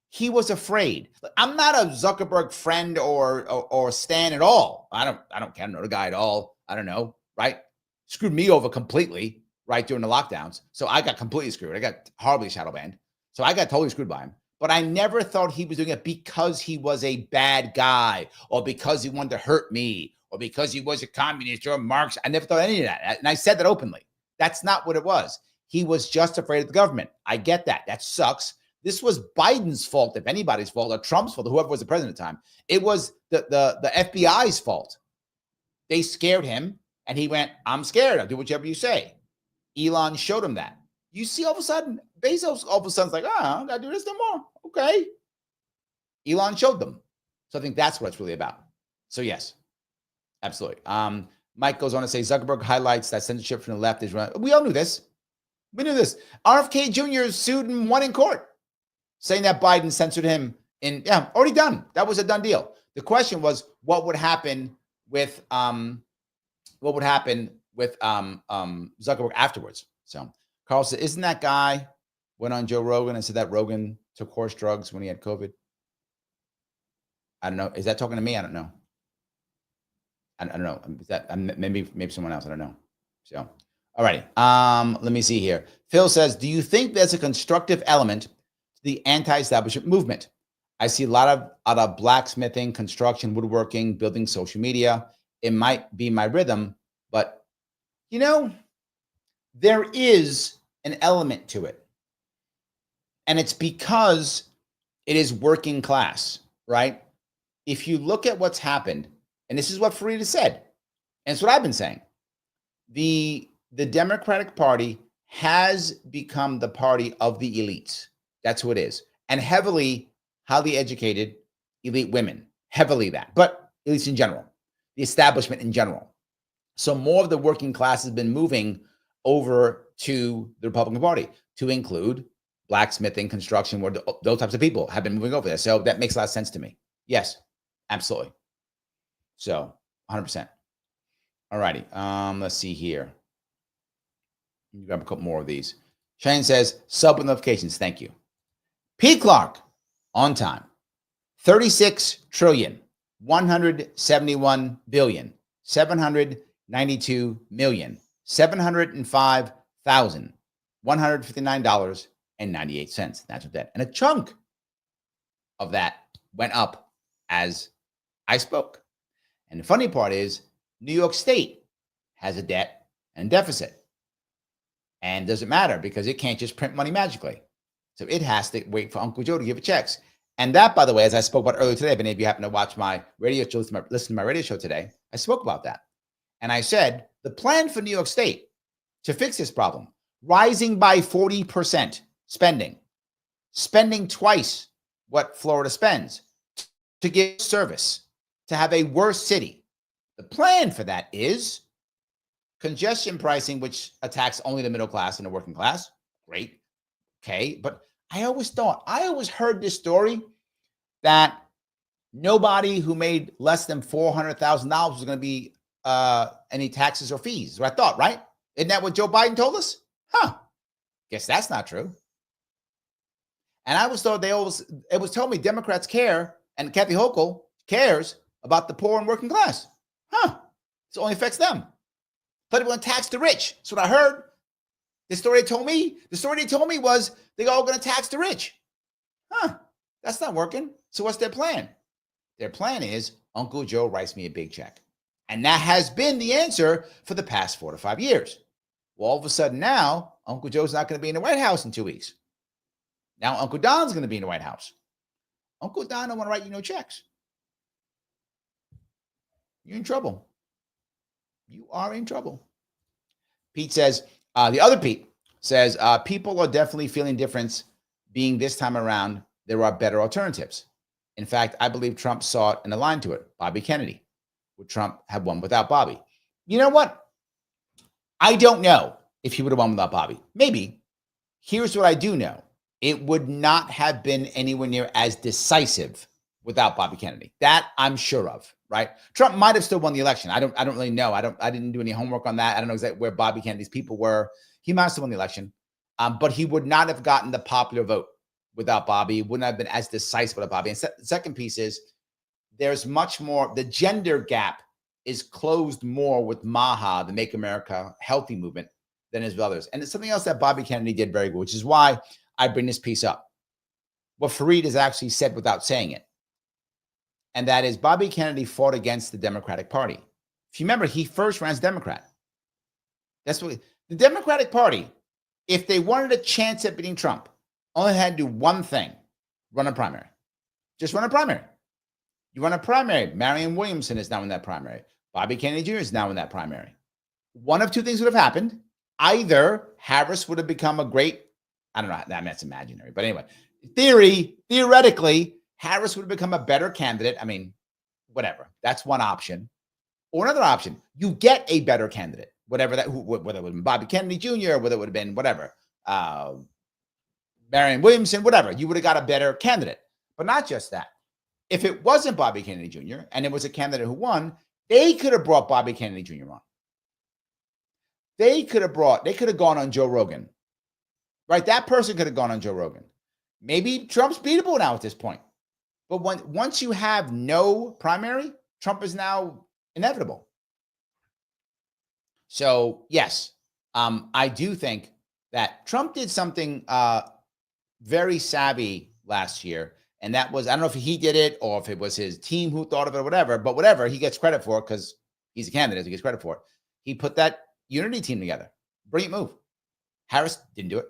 He was afraid. I'm not a Zuckerberg friend or stan at all. I don't care. I don't know the guy at all. I don't know, right? Screwed me over completely, right, during the lockdowns. So I got completely screwed. I got horribly shadow banned. So I got totally screwed by him. But I never thought he was doing it because he was a bad guy or because he wanted to hurt me or because he was a communist or a Marxist. I never thought any of that. And I said that openly. That's not what it was. He was just afraid of the government. I get that. That sucks. This was Biden's fault, if anybody's fault, or Trump's fault, or whoever was the president at the time. It was the FBI's fault. They scared him, and he went, I'm scared. I'll do whatever you say. Elon showed him that. You see, all of a sudden, Bezos all of a sudden is like, I got to do this no more. Okay. Elon showed them. So I think that's what it's really about. So yes, absolutely. Mike goes on to say Zuckerberg highlights that censorship from the left is run. We all knew this. We knew this. RFK Jr. sued and won in court, saying that Biden censored him. Already done. That was a done deal. The question was, what would happen with Zuckerberg afterwards? So Carl said, isn't that guy went on Joe Rogan and said that Rogan took horse drugs when he had COVID? I don't know. Is that talking to me? I don't know. I don't know. Is that maybe someone else? I don't know. So, all righty. Let me see here. Phil says, do you think there's a constructive element to the anti-establishment movement? I see a lot of blacksmithing, construction, woodworking, building social media. It might be my rhythm, but there is an element to it. And it's because it is working class, right? If you look at what's happened, and this is what Farida said, and it's what I've been saying, the Democratic Party has become the party of the elites. That's who it is. And heavily, highly educated elite women. Heavily that. But at least in general. The establishment in general. So more of the working class has been moving over to the Republican Party, to include blacksmithing, construction, where those types of people have been moving over there. So that makes a lot of sense to me. Yes, absolutely. So 100%. All righty. Let's see here. Grab a couple more of these. Shane says, sub with notifications. Thank you. Pete Clark, on time. 36 trillion, 171 billion, 792 million, $705,159.98. That's what that. And a chunk of that went up as I spoke. And the funny part is, New York State has a debt and deficit. And it doesn't matter because it can't just print money magically. So it has to wait for Uncle Joe to give it checks. And that, by the way, as I spoke about earlier today, if any of you happen to watch my radio show, listen to my radio show today, I spoke about that. And I said, the plan for New York State to fix this problem, rising by 40% spending twice what Florida spends to give service, to have a worse city. The plan for that is congestion pricing, which attacks only the middle class and the working class. Great. Okay. But I always heard this story that nobody who made less than $400,000 was going to be any taxes or fees. What I thought, right? Isn't that what Joe Biden told us? Guess that's not true. And I was told it was told me Democrats care, and Kathy Hochul cares about the poor and working class. It only affects them. But it will tax the rich. That's what I heard. The story they told me was they're all going to tax the rich. That's not working. So what's their plan? Their plan is Uncle Joe writes me a big check. And that has been the answer for the past 4 to 5 years. Well, all of a sudden now, Uncle Joe's not going to be in the White House in 2 weeks. Now Uncle Don's going to be in the White House. Uncle Don don't want to write you no checks. You're in trouble. You are in trouble. Pete says, the other Pete says, people are definitely feeling difference being this time around. There are better alternatives. In fact, I believe Trump saw it and aligned to it. Bobby Kennedy. Would Trump have won without Bobby? You know what? I don't know if he would have won without Bobby. Maybe. Here's what I do know. It would not have been anywhere near as decisive without Bobby Kennedy. That I'm sure of, right? Trump might have still won the election. I don't really know. I didn't do any homework on that. I don't know exactly where Bobby Kennedy's people were. He might have still won the election. But he would not have gotten the popular vote without Bobby. Wouldn't have been as decisive without Bobby. And the second piece is there's much more, the gender gap is closed more with MAHA, the Make America Healthy movement, than is with others. And it's something else that Bobby Kennedy did very good, which is why I bring this piece up. What Fareed has actually said without saying it. And that is Bobby Kennedy fought against the Democratic Party. If you remember, he first ran as Democrat. That's what the Democratic Party, if they wanted a chance at beating Trump, only had to do one thing: run a primary. Just run a primary. You run a primary. Marianne Williamson is now in that primary. Bobby Kennedy Jr. is now in that primary. One of two things would have happened. Either Harris would have become a great, I don't know, that's imaginary. But anyway, theoretically, Harris would have become a better candidate. I mean, whatever. That's one option. Or another option, you get a better candidate, whether it would have been Bobby Kennedy Jr., whether it would have been whatever, Marianne Williamson, whatever. You would have got a better candidate. But not just that. If it wasn't Bobby Kennedy Jr. and it was a candidate who won, they could have brought Bobby Kennedy Jr. on. They could have gone on Joe Rogan. Right? That person could have gone on Joe Rogan. Maybe Trump's beatable now at this point. But once you have no primary, Trump is now inevitable. So, yes, I do think that Trump did something very savvy last year. And that was, I don't know if he did it or if it was his team who thought of it or whatever, but whatever, he gets credit for it because he's a candidate, so he gets credit for it. He put that unity team together. Brilliant move. Harris didn't do it.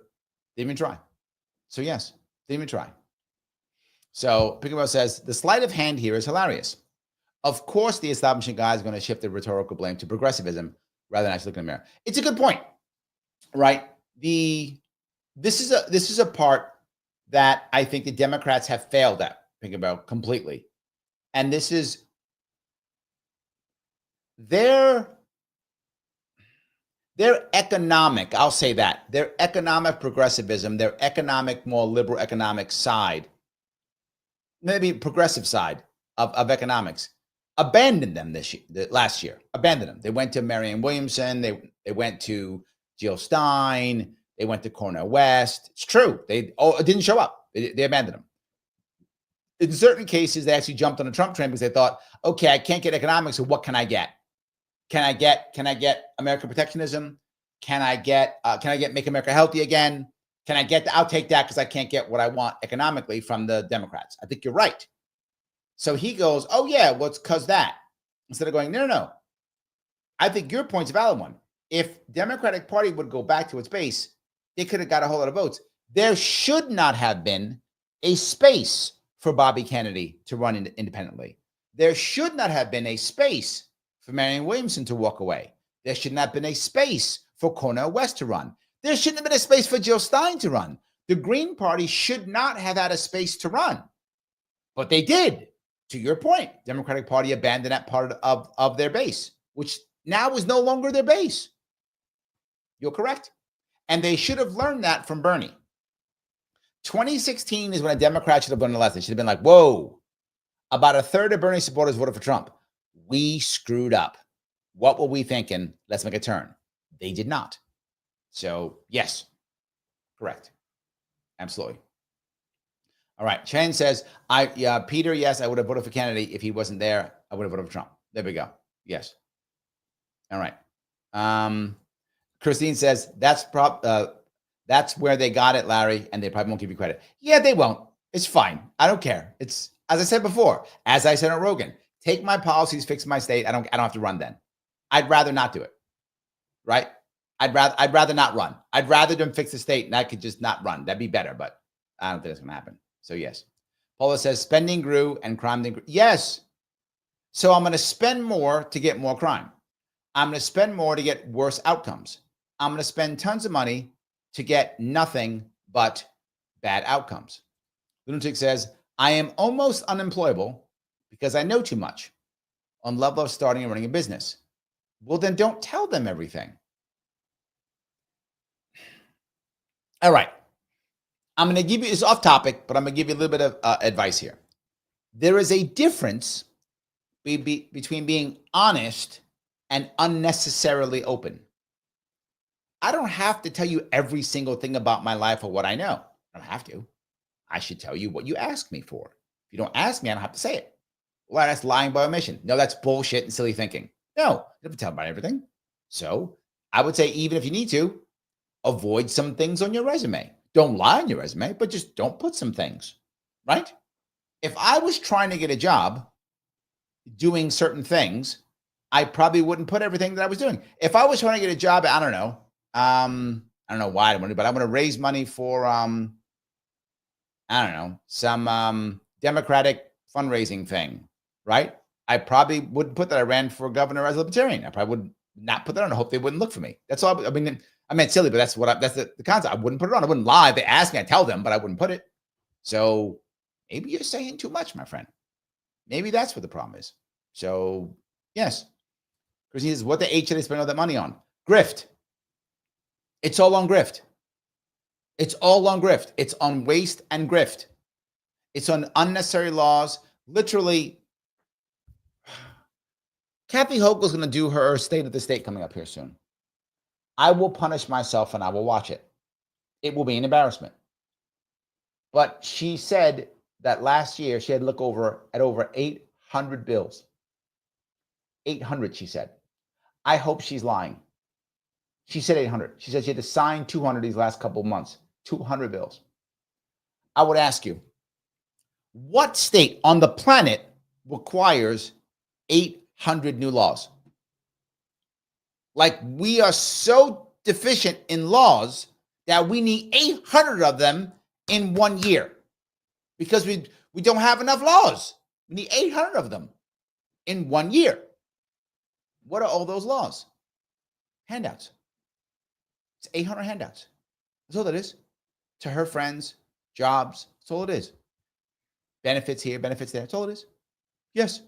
Didn't even try. So yes, didn't even try. So Pickleball says, the sleight of hand here is hilarious. Of course, the establishment guy is going to shift the rhetorical blame to progressivism rather than actually looking in the mirror. It's a good point, right? This is a part that I think the Democrats have failed at, think about completely. And this is their economic, I'll say that, their economic progressivism, their economic, more liberal economic side, maybe progressive side of economics, abandoned them last year, abandoned them. They went to Marianne Williamson, they went to Jill Stein, they went to Cornel West. It's true. It didn't show up. They abandoned them. In certain cases, they actually jumped on the Trump train because they thought, okay, I can't get economics, so what can I get? Can I get American protectionism? Can I get Make America Healthy Again? I'll take that because I can't get what I want economically from the Democrats. I think you're right. So he goes, oh yeah, well, it's because that. Instead of going, no. I think your point's a valid one. If Democratic Party would go back to its base, they could have got a whole lot of votes. There should not have been a space for Bobby Kennedy to run independently. There should not have been a space for Marianne Williamson to walk away. There should not have been a space for Cornel West to run. There shouldn't have been a space for Jill Stein to run. The Green Party should not have had a space to run. But they did. To your point, Democratic Party abandoned that part of their base, which now is no longer their base. You're correct. And they should have learned that from Bernie. 2016 is when a Democrat should have won the election. They should have been like, whoa, about a third of Bernie supporters voted for Trump. We screwed up. What were we thinking? Let's make a turn. They did not. So, yes, correct. Absolutely. All right. Chen says, Peter, yes, I would have voted for Kennedy. If he wasn't there, I would have voted for Trump. There we go. Yes. All right. Christine says, that's where they got it, Larry, and they probably won't give you credit. Yeah, they won't. It's fine. I don't care. It's, as I said before, as I said on Rogan, take my policies, fix my state. I don't have to run then. I'd rather not do it. Right? I'd rather not run. I'd rather them fix the state and I could just not run. That'd be better, but I don't think it's going to happen. So yes. Paula says spending grew and crime didn't grow. Yes. So I'm going to spend more to get more crime. I'm going to spend more to get worse outcomes. I'm going to spend tons of money to get nothing but bad outcomes. Lunatic says, I am almost unemployable because I know too much on level of starting and running a business. Well, then don't tell them everything. All right. I'm going to give you, it's off topic, but I'm going to give you a little bit of advice here. There is a difference between being honest and unnecessarily open. I don't have to tell you every single thing about my life or what I know. I don't have to. I should tell you what you ask me for. If you don't ask me, I don't have to say it. Well, that's lying by omission. No, that's bullshit and silly thinking. No, you don't have to tell about everything. So I would say, even if you need to, avoid some things on your resume. Don't lie on your resume, but just don't put some things, right? If I was trying to get a job doing certain things, I probably wouldn't put everything that I was doing. If I was trying to get a job, I don't know why I want to, but I want to raise money for, some Democratic fundraising thing, right? I probably wouldn't put that I ran for governor as a libertarian. I probably would not put that on. I hope they wouldn't look for me. That's all. I mean, I meant silly, but that's the concept. I wouldn't put it on. I wouldn't lie. If they ask me, I tell them, but I wouldn't put it. So maybe you're saying too much, my friend. Maybe that's what the problem is. So yes, because he says, what the H should they spend all that money on? Grift. It's all on grift. It's all on grift. It's on waste and grift. It's on unnecessary laws. Literally, Kathy Hochul's going to do her State of the State coming up here soon. I will punish myself and I will watch it. It will be an embarrassment. But she said that last year she had looked at over 800 bills. 800, she said. I hope she's lying. She said 800. She said she had to sign 200 these last couple of months. 200 bills. I would ask you, what state on the planet requires 800 new laws? Like we are so deficient in laws that we need 800 of them in 1 year because we don't have enough laws. We need 800 of them in 1 year. What are all those laws? Handouts. It's 800 handouts. That's all that is. To her friends, jobs. That's all it is. Benefits here, benefits there. That's all it is. Yes.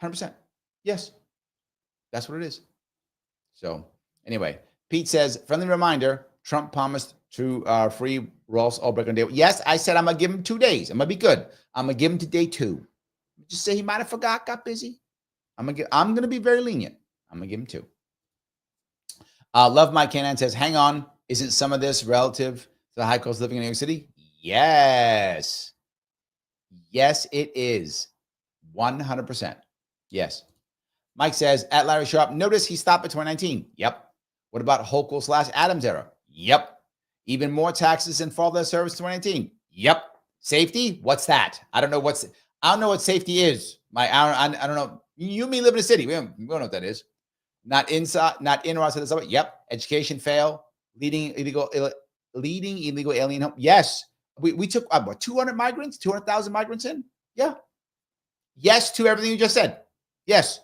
100%. Yes. That's what it is. So anyway, Pete says, friendly reminder, Trump promised to free Ross Ulbricht on day one. Yes, I said I'm going to give him 2 days. I'm going to be good. I'm going to give him to day 2. Just say he might have forgot, got busy. I'm going to be very lenient. I'm going to give him 2. Love My Canon says, hang on. Isn't some of this relative to the high cost of living in New York City? Yes. Yes, it is. 100%. Yes. Mike says, at Larry Sharpe, notice he stopped at 2019. Yep. What about Hochul/Adams era? Yep. Even more taxes and far less service 2019. Yep. Safety? What's that? I don't know what safety is. I don't know. You and me live in a city. We don't know what that is. Not inside, not in or outside the suburb. Yep. Education fail. Leading illegal alien home. Yes. We took 200 migrants, 200,000 migrants in. Yeah. Yes to everything you just said. Yes.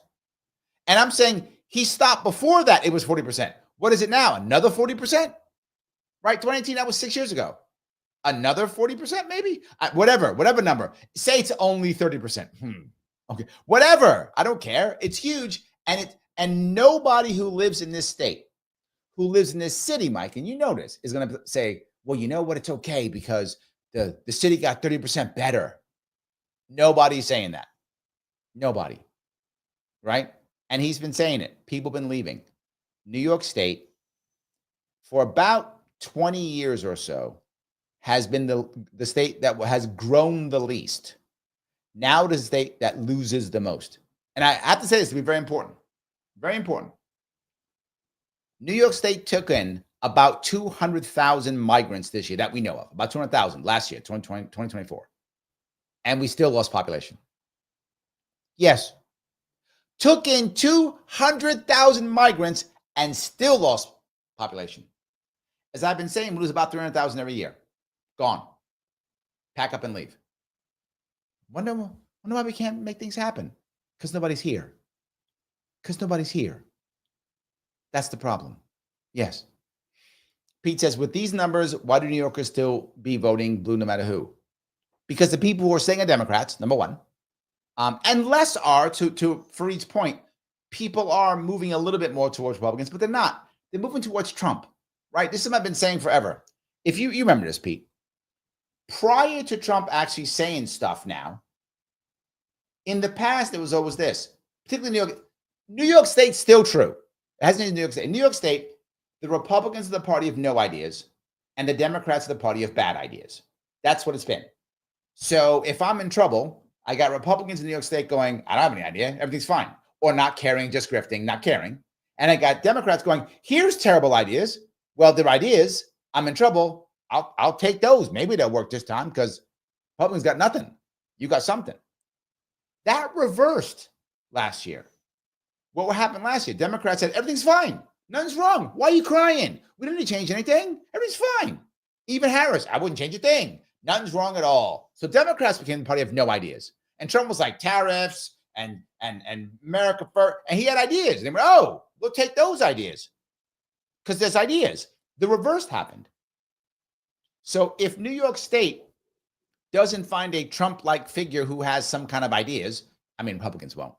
And I'm saying he stopped before that. It was 40%. What is it now? Another 40%? Right? 2019, that was 6 years ago. Another 40%, maybe? Whatever number. Say it's only 30%. Okay. Whatever. I don't care. It's huge. And nobody who lives in this state, who lives in this city, Mike, and you know this, is going to say, well, you know what? It's okay because the city got 30% better. Nobody's saying that. Nobody. Right? And he's been saying it. People have been leaving. New York State, for about 20 years or so, has been the state that has grown the least. Now it is the state that loses the most. And I have to say this to be very important. Very important. New York State took in about 200,000 migrants this year that we know of. About 200,000 last year, 2024. And we still lost population. Yes. Took in 200,000 migrants and still lost population. As I've been saying, we lose about 300,000 every year. Gone. Pack up and leave. Wonder why we can't make things happen. Because nobody's here. Because nobody's here. That's the problem. Yes. Pete says, with these numbers, why do New Yorkers still be voting blue no matter who? Because the people who are saying are Democrats, number one. And less are, to Fareed's point, people are moving a little bit more towards Republicans, but they're not. They're moving towards Trump, right? This is something I've been saying forever. If you remember this, Pete, prior to Trump actually saying stuff now, in the past, it was always this, particularly New York State's still true. It hasn't been New York State. In New York State, the Republicans are the party of no ideas, and the Democrats are the party of bad ideas. That's what it's been. So if I'm in trouble, I got Republicans in New York State going, I don't have any idea. Everything's fine. Or not caring, just grifting, not caring. And I got Democrats going, here's terrible ideas. Well, they're ideas. I'm in trouble. I'll take those. Maybe they'll work this time because Republicans got nothing. You got something. That reversed last year. What happened last year? Democrats said, everything's fine. Nothing's wrong. Why are you crying? We didn't need to change anything. Everything's fine. Even Harris, I wouldn't change a thing. Nothing's wrong at all. So Democrats became the party of no ideas. And Trump was like tariffs and America first. And he had ideas. And they went, oh, we'll take those ideas. Because there's ideas. The reverse happened. So if New York State doesn't find a Trump-like figure who has some kind of ideas, I mean, Republicans won't.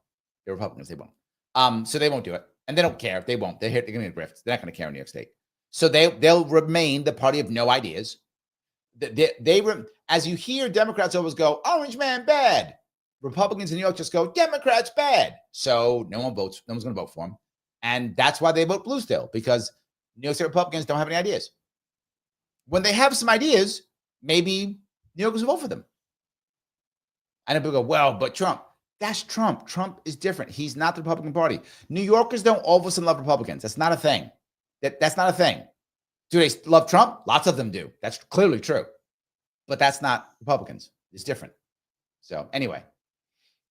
They're Republicans, they won't. So they won't do it. And they don't care. They won't. They're going to get Grift. They're not going to care in New York State. So they'll remain the party of no ideas. As you hear Democrats always go, orange man bad. Republicans in New York just go, Democrats bad. So no one votes. No one's going to vote for them. And that's why they vote blue still, because New York State Republicans don't have any ideas. When they have some ideas, maybe New Yorkers will vote for them. And people go, well, but Trump. That's Trump. Trump is different. He's not the Republican Party. New Yorkers don't all of a sudden love Republicans. That's not a thing. That's not a thing. Do they love Trump? Lots of them do. That's clearly true. But that's not Republicans. It's different. So anyway,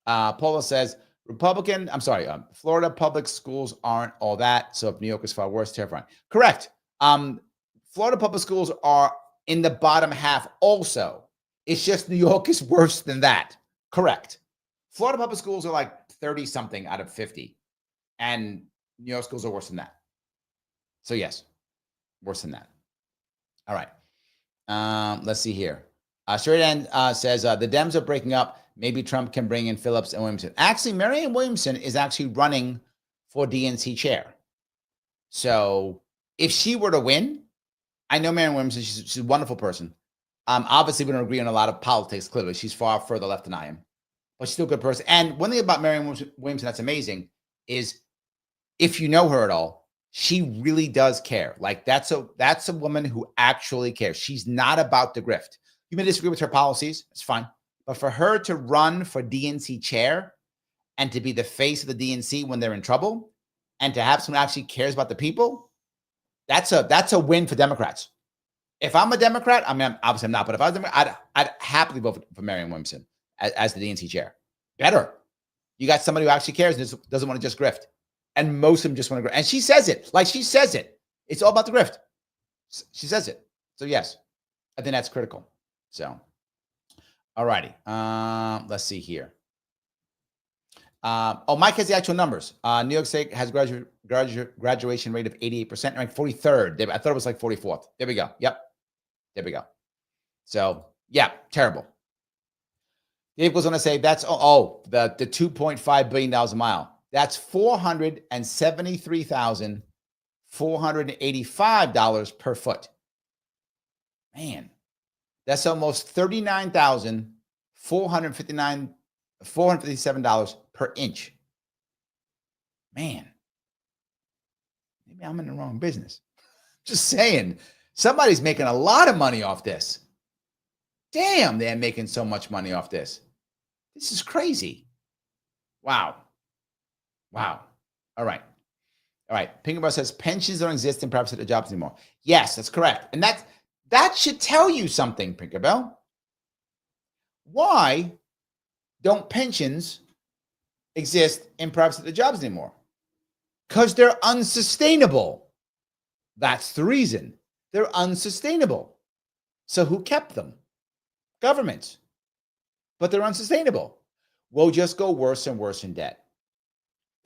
Paula says, Florida public schools aren't all that. So if New York is far worse, terrifying. Correct. Florida public schools are in the bottom half also. It's just New York is worse than that. Correct. Florida public schools are like 30 something out of 50. And New York schools are worse than that. So yes, worse than that. All right. Let's see here. Straight End says the Dems are breaking up. Maybe Trump can bring in Phillips and Williamson. Actually, Marianne Williamson is actually running for DNC chair. So if she were to win, I know Marianne Williamson, she's a wonderful person. Obviously, we don't agree on a lot of politics, clearly. She's far further left than I am. But she's still a good person. And one thing about Marianne Williamson that's amazing is if you know her at all, she really does care. Like that's a woman who actually cares. She's not about the grift. You may disagree with her policies. It's fine. But for her to run for DNC chair and to be the face of the DNC when they're in trouble and to have someone who actually cares about the people, that's a win for Democrats. If I'm a Democrat, I mean, obviously I'm not, but if I was a Democrat, I'd happily vote for Marianne Williamson as the DNC chair. Better. You got somebody who actually cares and doesn't want to just grift. And most of them just want to grift. And she says it. Like she says it. It's all about the grift. She says it. So yes, I think that's critical. So, all righty. Let's see here. Mike has the actual numbers. New York State has graduation rate of 88%, ranked 43rd. I thought it was like 44th. There we go. Yep. There we go. So, yeah, terrible. Dave goes on to say that's, the $2.5 billion a mile. That's $473,485 per foot. Man, that's almost $457 per inch. Man, maybe I'm in the wrong business. Just saying, somebody's making a lot of money off this. Damn, they're making so much money off this. This is crazy. Wow. All right. Pinkenborough says pensions don't exist in private sector jobs anymore. Yes, that's correct. And that should tell you something, Pinkerbell. Why don't pensions exist in private sector jobs anymore? Because they're unsustainable. That's the reason. They're unsustainable. So who kept them? Governments. But they're unsustainable. We'll just go worse and worse in debt.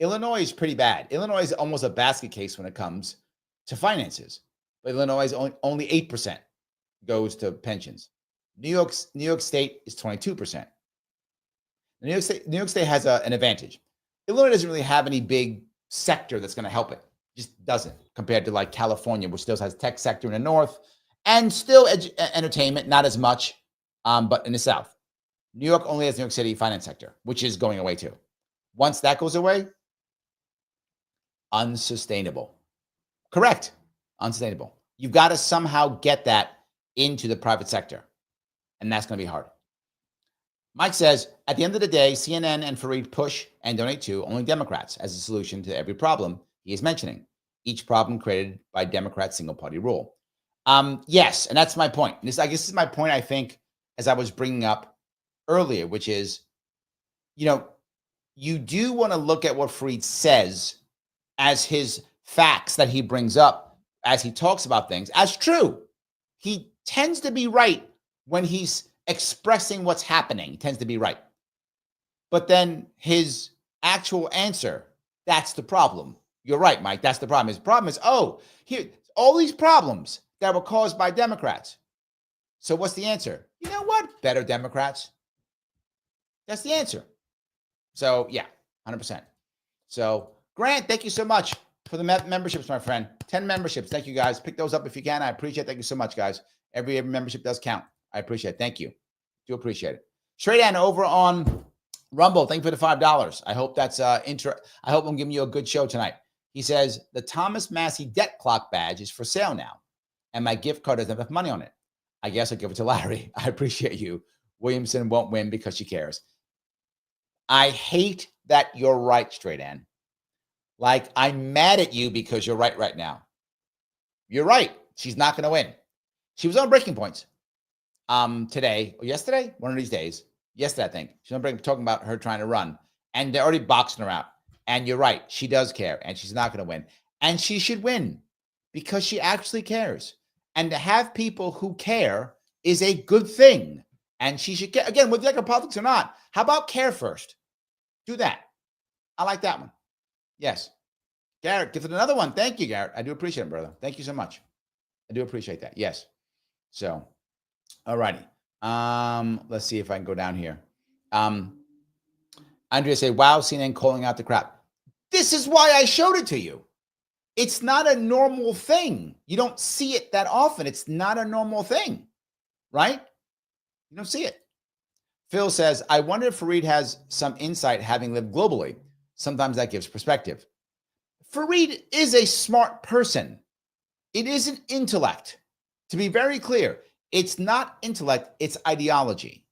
Illinois is pretty bad. Illinois is almost a basket case when it comes to finances. But Illinois is only 8% goes to pensions. New York State is 22%. New York State has an advantage. Illinois doesn't really have any big sector that's going to help it. Just doesn't, compared to like California, which still has tech sector in the north and still entertainment, not as much, but in the south. New York only has New York City finance sector, which is going away too. Once that goes away, unsustainable. Correct. Unsustainable. You've got to somehow get that into the private sector. And that's going to be hard. Mike says, at the end of the day, CNN and Fareed push and donate to only Democrats as a solution to every problem he is mentioning. Each problem created by Democrats' single-party rule. Yes, and that's my point. This is my point, I think, as I was bringing up earlier, which is, you do want to look at what Fareed says as his facts that he brings up as he talks about things as true. He tends to be right when he's expressing what's happening. He tends to be right. But then his actual answer, that's the problem. You're right, Mike. That's the problem. His problem is, here, all these problems that were caused by Democrats. So what's the answer? You know what? Better Democrats. That's the answer. So, yeah, 100%. So, Grant, thank you so much for the memberships, my friend. 10 memberships. Thank you, guys. Pick those up if you can. I appreciate it. Thank you so much, guys. Every membership does count. I appreciate it. Thank you. Do appreciate it. Straight on over on Rumble. Thank you for the $5. I hope that's I hope I'm giving you a good show tonight. He says, the Thomas Massey debt clock badge is for sale now, and my gift card doesn't have enough money on it. I guess I'll give it to Larry. I appreciate you. Williamson won't win because she cares. I hate that you're right, Straight Ann. Like, I'm mad at you because you're right now. You're right. She's not going to win. She was on Breaking Points today or yesterday, one of these days. Yesterday, I think. She's on Breaking, talking about her trying to run. And they're already boxing her out. And you're right. She does care, and she's not going to win. And she should win because she actually cares. And to have people who care is a good thing. And she should care. Again, whether you like her politics or not, how about care first? Do that. I like that one. Yes. Garrett, give it another one. Thank you, Garrett. I do appreciate it, brother. Thank you so much. I do appreciate that. Yes. So, all righty. Let's see if I can go down here. Andrea said, wow, CNN calling out the crap. This is why I showed it to you. It's not a normal thing. You don't see it that often. It's not a normal thing, right? You don't see it. Phil says, I wonder if Fareed has some insight having lived globally. Sometimes that gives perspective. Fareed is a smart person. It isn't intellect. To be very clear, it's not intellect, it's ideology.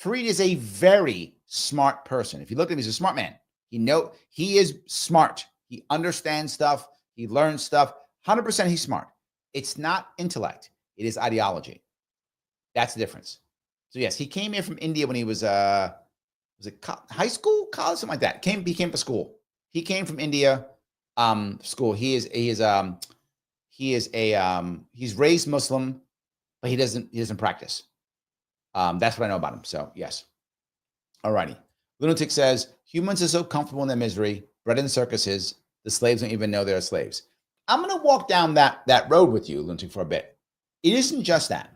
Fareed is a very smart person. If you look at him, he's a smart man. He is smart. He understands stuff. He learns stuff. 100% he's smart. It's not intellect. It is ideology. That's the difference. So yes, he came here from India when he was high school, college, something like that. He came to school. He came from India, school. He's raised Muslim, but he doesn't practice. That's what I know about him. So yes. All righty. Lunatic says, humans are so comfortable in their misery, bred in circuses, the slaves don't even know they're slaves. I'm going to walk down that road with you, Lunatic, for a bit. It isn't just that.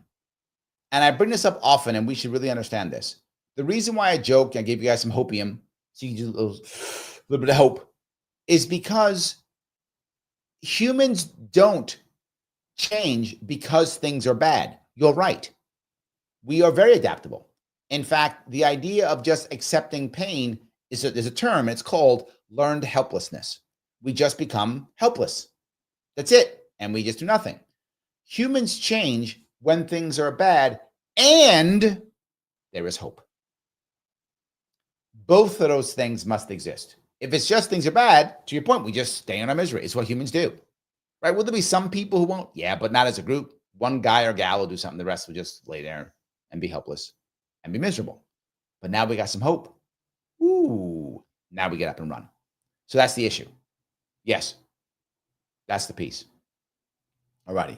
And I bring this up often, and we should really understand this. The reason why I joke, I gave you guys some hopium, so you can do a little bit of hope, is because humans don't change because things are bad. You're right. We are very adaptable. In fact, the idea of just accepting pain is there's a term, and it's called learned helplessness. We just become helpless. That's it. And we just do nothing. Humans change when things are bad, and there is hope. Both of those things must exist. If it's just things are bad, to your point, we just stay in our misery. It's what humans do. Right? Will there be some people who won't? Yeah, but not as a group. One guy or gal will do something. The rest will just lay there and be helpless and be miserable. But now we got some hope. Ooh, now we get up and run. So that's the issue. Yes, that's the piece. All righty.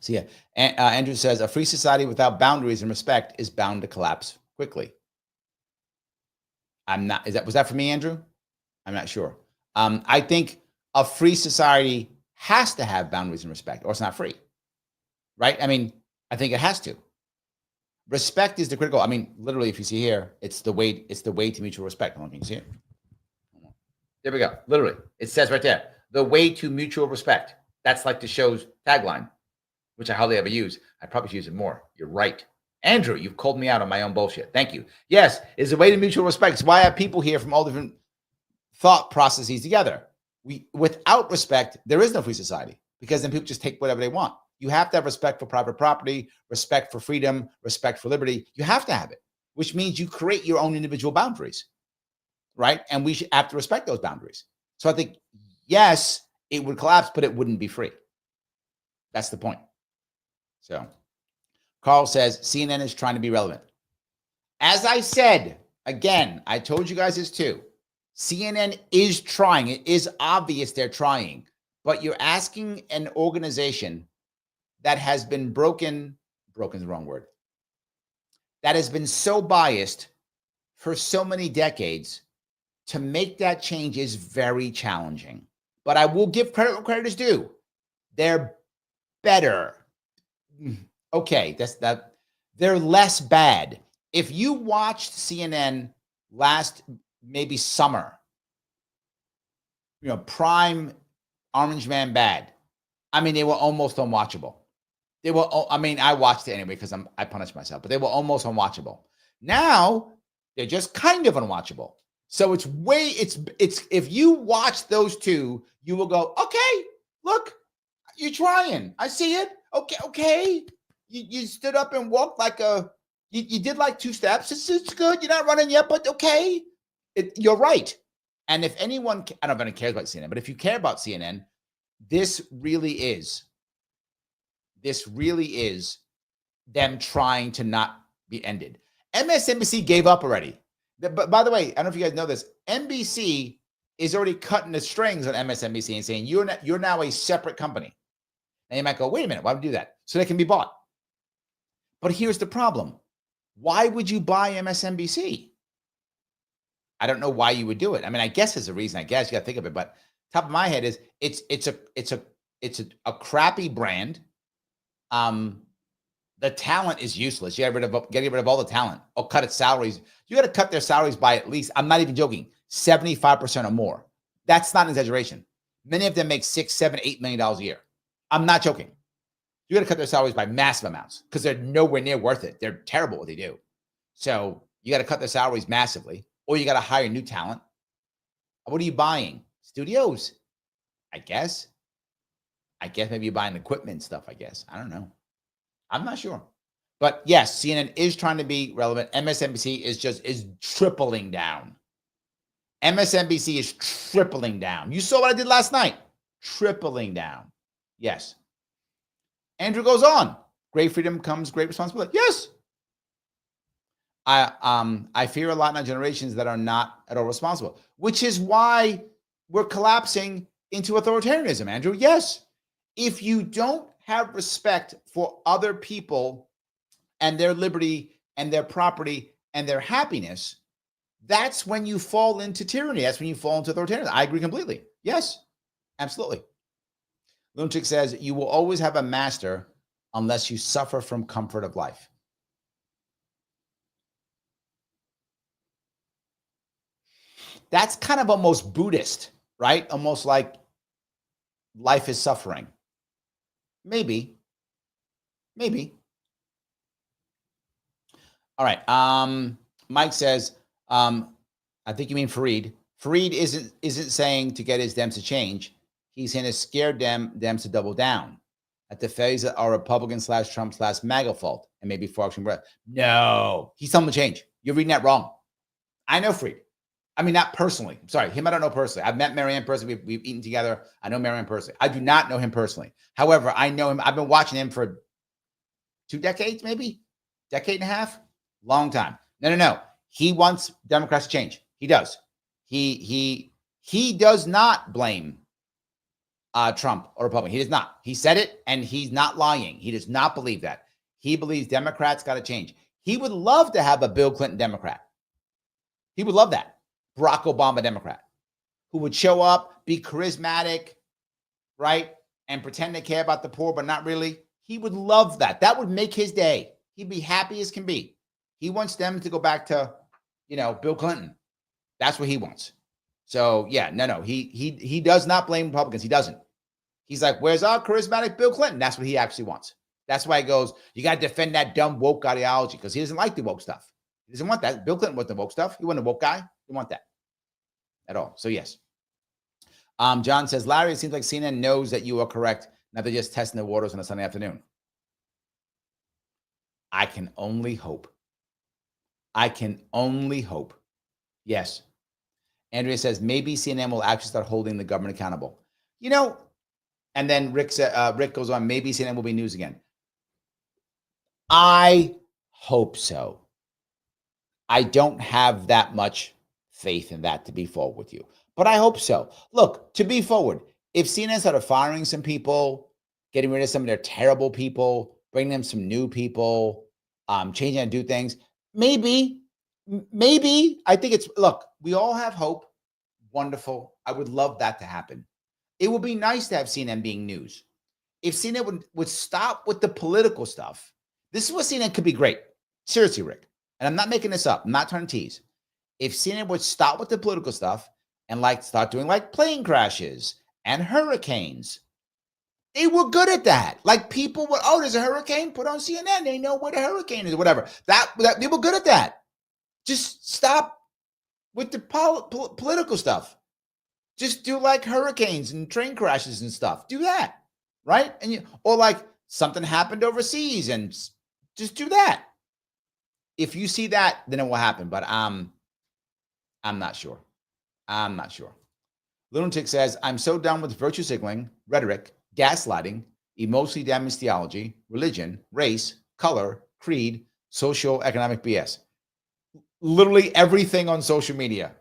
So yeah, Andrew says, a free society without boundaries and respect is bound to collapse quickly. Was that for me, Andrew? I'm not sure. I think a free society has to have boundaries and respect, or it's not free. Right? I mean, I think it has to. Respect is the critical. I mean, literally, if you see here, it's the way to mutual respect. Hold on, can you see it? There we go. Literally, it says right there, the way to mutual respect. That's like the show's tagline, which I hardly ever use. I probably should use it more. You're right. Andrew, you've called me out on my own bullshit. Thank you. Yes, it's a way to mutual respect. It's why I have people here from all different thought processes together. Without respect, there is no free society, because then people just take whatever they want. You have to have respect for private property, respect for freedom, respect for liberty. You have to have it, which means you create your own individual boundaries, right? And we should have to respect those boundaries. So I think, yes, it would collapse, but it wouldn't be free. That's the point. So Carl says, CNN is trying to be relevant. As I said, again, I told you guys this too. CNN is trying. It is obvious they're trying. But you're asking an organization that has been broken is the wrong word, that has been so biased for so many decades, to make that change is very challenging. But I will give credit where credit is due. They're better. Okay, they're less bad. If you watched CNN last maybe summer, prime Orange Man bad, I mean, they were almost unwatchable. I watched it anyway because I punished myself, but they were almost unwatchable. Now they're just kind of unwatchable. So it's if you watch those two, you will go, okay, look, you're trying. I see it. Okay. You stood up and walked like you did like 2 steps. It's good. You're not running yet, but okay. You're right. And if anyone, I don't know if anyone cares about CNN, but if you care about CNN, this really is them trying to not be ended. MSNBC gave up already. But by the way, I don't know if you guys know this. NBC is already cutting the strings on MSNBC and saying you're now a separate company. And you might go, wait a minute, why would we do that? So they can be bought. But here's the problem. Why would you buy MSNBC? I don't know why you would do it. I mean, I guess there's a reason. I guess you got to think of it. But top of my head is it's a crappy brand. The talent is useless. You get rid of all the talent. Or cut its salaries. You got to cut their salaries by at least, I'm not even joking, 75% or more. That's not an exaggeration. Many of them make $6, $7, $8 million a year. I'm not joking. You got to cut their salaries by massive amounts because they're nowhere near worth it. They're terrible at what they do. So you got to cut their salaries massively, or you got to hire new talent. What are you buying? Studios, I guess. Maybe you're buying equipment stuff, I guess. I don't know. I'm not sure. But yes, CNN is trying to be relevant. MSNBC is tripling down. MSNBC is tripling down. You saw what I did last night. Tripling down. Yes. Andrew goes on. Great freedom comes great responsibility. Yes. I fear a lot in our generations that are not at all responsible, which is why we're collapsing into authoritarianism, Andrew. Yes. If you don't have respect for other people and their liberty and their property and their happiness, that's when you fall into tyranny. That's when you fall into authoritarianism. I agree completely. Yes, absolutely. Lunatic says, you will always have a master unless you suffer from comfort of life. That's kind of almost Buddhist, right? Almost like life is suffering. Maybe. All right. Mike says, I think you mean Fareed. Fareed isn't saying to get his Dems to change. He's saying to scare Dems to double down at the failures that are Republican/Trump/MAGA fault and maybe for action breath. No, he's telling them to change. You're reading that wrong. I know Fareed. I mean, not personally. I'm sorry, him I don't know personally. I've met Marianne personally. We've eaten together. I know Marianne personally. I do not know him personally. However, I know him. I've been watching him for 2 decades, maybe decade and a half, long time. No. He wants Democrats to change. He does. He does not blame Trump or Republican. He does not. He said it, and he's not lying. He does not believe that. He believes Democrats got to change. He would love to have a Bill Clinton Democrat. He would love that. Barack Obama Democrat, who would show up, be charismatic, right, and pretend to care about the poor, but not really. He would love that. That would make his day. He'd be happy as can be. He wants them to go back to, Bill Clinton. That's what he wants. So yeah, no. He does not blame Republicans. He doesn't. He's like, where's our charismatic Bill Clinton? That's what he actually wants. That's why he goes, you got to defend that dumb woke ideology because he doesn't like the woke stuff. He doesn't want that. Bill Clinton wasn't the woke stuff. He wasn't a woke guy. He didn't want that at all. So yes. John says, Larry, it seems like CNN knows that you are correct. Now they're just testing the waters on a Sunday afternoon. I can only hope. Yes. Andrea says, maybe CNN will actually start holding the government accountable. And then Rick goes on, maybe CNN will be news again. I hope so. I don't have that much faith in that, to be forward with you, but I hope so. Look, to be forward, if CNN started firing some people, getting rid of some of their terrible people, bringing them some new people, changing how to do things, maybe, I think look, we all have hope. Wonderful. I would love that to happen. It would be nice to have CNN being news. If CNN would stop with the political stuff, this is what CNN could be great. Seriously, Rick. And I'm not making this up. I'm not trying to tease. If CNN would stop with the political stuff and start doing plane crashes and hurricanes, they were good at that. People would, there's a hurricane, put on CNN. They know where the hurricane is or whatever. That they were good at that. Just stop with the political stuff. Just do hurricanes and train crashes and stuff. Do that, right? And something happened overseas and just do that. If you see that, then it will happen. But I'm not sure. Lunatic says, I'm so done with virtue signaling, rhetoric, gaslighting, emotionally damaged theology, religion, race, color, creed, social, economic BS. literally everything on social media.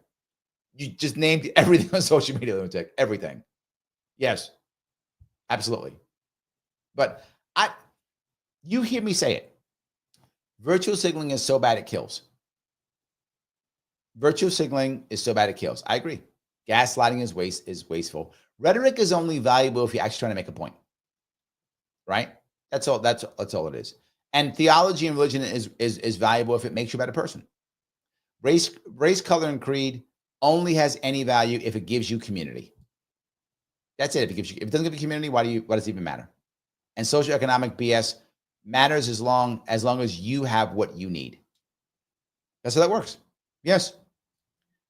You just named everything on social media, lunatic. Everything. Yes, absolutely. But you hear me say it. Virtual signaling is so bad it kills. Virtual signaling is so bad it kills. I agree. Gaslighting is wasteful. Rhetoric is only valuable if you're actually trying to make a point. Right? That's all it is. And theology and religion is valuable if it makes you a better person. Race, color, and creed only has any value if it gives you community. That's it. If it doesn't give you community, why does it even matter? And socioeconomic BS matters as long as you have what you need. That's how that works. Yes.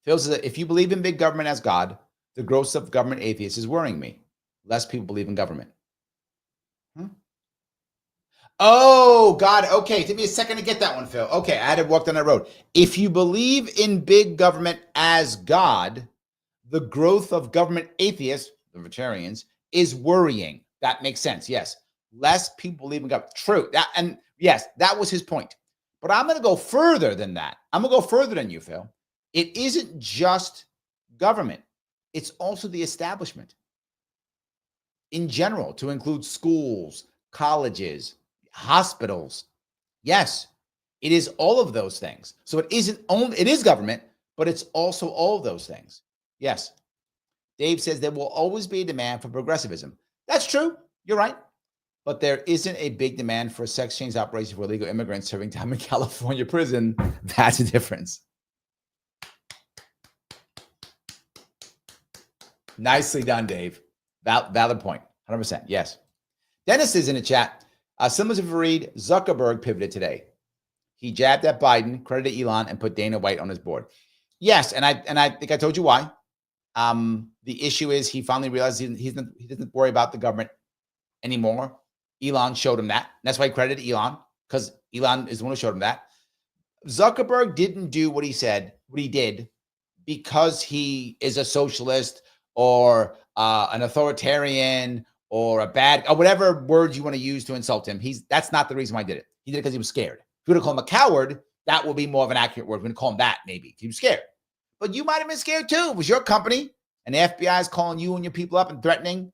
Phil says that if you believe in big government as God, the growth of government atheists is worrying me. Less people believe in government. Oh, God. Okay. Give me a second to get that one, Phil. Okay. I had to walk down that road. If you believe in big government as God, the growth of government atheists, the libertarians, is worrying. That makes sense. Yes. Less people believe in government. True. And yes, that was his point. But I'm going to go further than that. I'm going to go further than you, Phil. It isn't just government. It's also the establishment in general, to include schools, colleges, hospitals. Yes, it is all of those things. So it is government, but it's also all of those things. Yes. Dave says there will always be a demand for progressivism. That's true. You're right. But there isn't a big demand for sex change operations for illegal immigrants serving time in California prison. That's a difference. Nicely done, Dave. Valid point. 100%. Yes. Dennis is in the chat. Similar to Fareed, Zuckerberg pivoted today. He jabbed at Biden, credited Elon, and put Dana White on his board. Yes, and I think I told you why. The issue is he finally realized he doesn't worry about the government anymore. Elon showed him that. And that's why he credited Elon, because Elon is the one who showed him that. Zuckerberg didn't do what he did because he is a socialist or an authoritarian or a bad, or whatever words you want to use to insult him. That's not the reason why he did it. He did it because he was scared. If you would have called him a coward, that would be more of an accurate word. We're going to call him that, maybe. He was scared. But you might have been scared too. It was your company, and the FBI is calling you and your people up and threatening.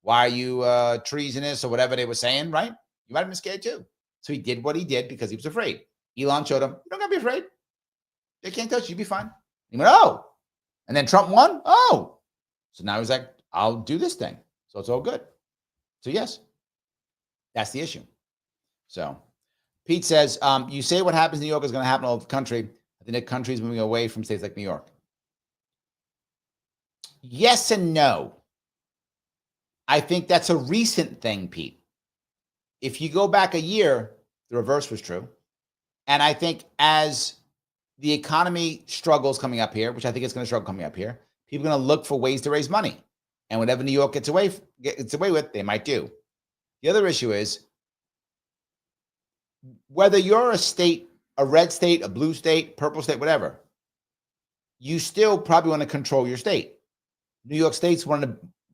Why are you treasonous or whatever they were saying, right? You might have been scared too. So he did what he did because he was afraid. Elon showed him, you don't got to be afraid. They can't touch you. You'll be fine. He went, oh. And then Trump won. Oh. So now he's like, I'll do this thing. So it's all good. So yes, that's the issue. So Pete says, you say what happens in New York is going to happen all over the country. I think the country is moving away from states like New York. Yes and no. I think that's a recent thing, Pete. If you go back a year, the reverse was true. And I think as the economy struggles coming up here, which I think it's going to struggle coming up here, people are going to look for ways to raise money. And whatever New York gets away with, they might do. The other issue is whether you're a state, a red state, a blue state, purple state, whatever, you still probably want to control your state. New York State's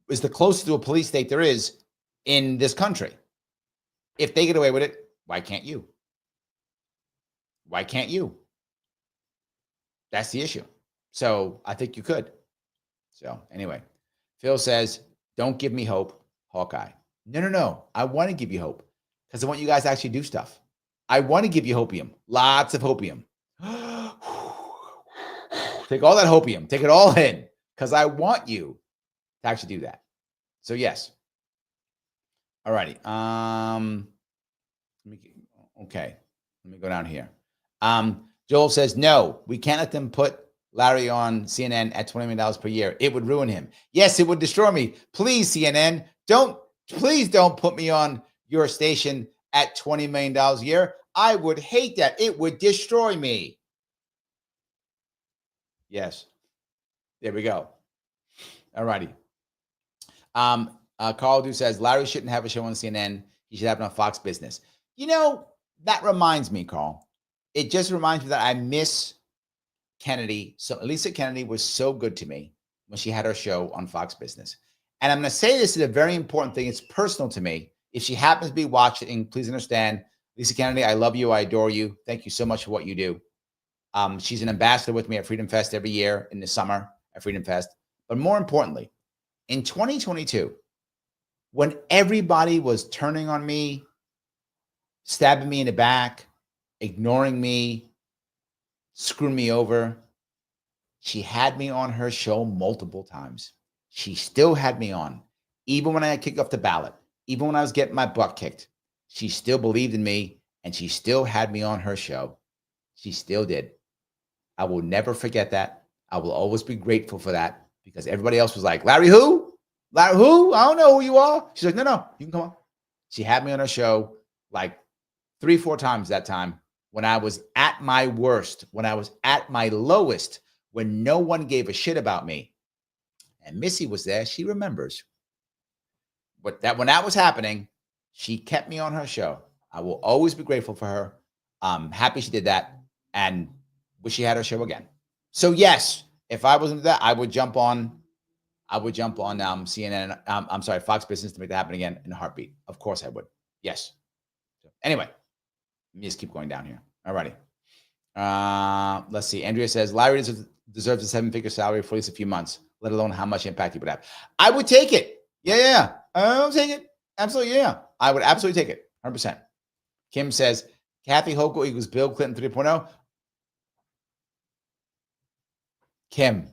is the closest to a police state there is in this country. If they get away with it, why can't you? Why can't you? That's the issue. So I think you could. So anyway, Phil says, don't give me hope, Hawkeye. No. I want to give you hope because I want you guys to actually do stuff. I want to give you hopium, lots of hopium. Take all that hopium, take it all in because I want you to actually do that. So yes. All righty. Okay. Let me go down here. Joel says, no, we can't let them put Larry on CNN at $20 million per year. It would ruin him. Yes, it would destroy me. Please, CNN, please don't put me on your station at $20 million a year. I would hate that. It would destroy me. Yes. There we go. All righty. Carl Du says, Larry shouldn't have a show on CNN. He should have it on Fox Business. You know, that reminds me, Carl. It just reminds me that I miss Kennedy. So Lisa Kennedy was so good to me when she had her show on Fox Business. And I'm going to say this is a very important thing. It's personal to me. If she happens to be watching, please understand, Lisa Kennedy, I love you. I adore you. Thank you so much for what you do. She's an ambassador with me at Freedom Fest every year in the summer at Freedom Fest. But more importantly, in 2022, when everybody was turning on me, stabbing me in the back, ignoring me, screwing me over, she had me on her show multiple times. She still had me on. Even when I had kicked off the ballot, even when I was getting my butt kicked, she still believed in me and she still had me on her show. She still did. I will never forget that. I will always be grateful for that because everybody else was like, Larry who? Larry who? I don't know who you are. She's like, no, you can come on. She had me on her show like 3-4 times that time when I was at my worst, when I was at my lowest, when no one gave a shit about me. And Missy was there. She remembers. But that when that was happening, she kept me on her show. I will always be grateful for her. I'm happy she did that and wish she had her show again. So yes, if I wasn't that, I would jump on CNN. I'm sorry, Fox Business to make that happen again in a heartbeat. Of course I would. Yes. So anyway, let me just keep going down here. All righty. Let's see. Andrea says Larry deserves a 7-figure salary for at least a few months, let alone how much impact he would have. I would take it. Yeah. I'll take it. Absolutely. Yeah. I would absolutely take it. 100%. Kim says Kathy Hochul equals Bill Clinton 3.0. Kim,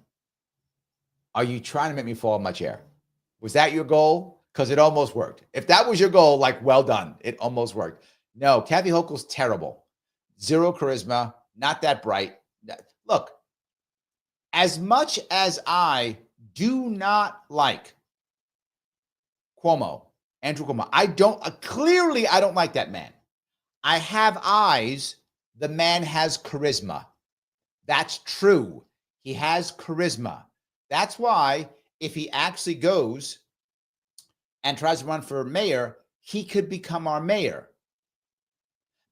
are you trying to make me fall in my chair? Was that your goal? Because it almost worked. If that was your goal, like, well done. It almost worked. No, Kathy Hochul's terrible. Zero charisma, not that bright. Look, as much as I do not like Andrew Cuomo, I don't like that man. I have eyes. The man has charisma. That's true. He has charisma. That's why if he actually goes and tries to run for mayor, he could become our mayor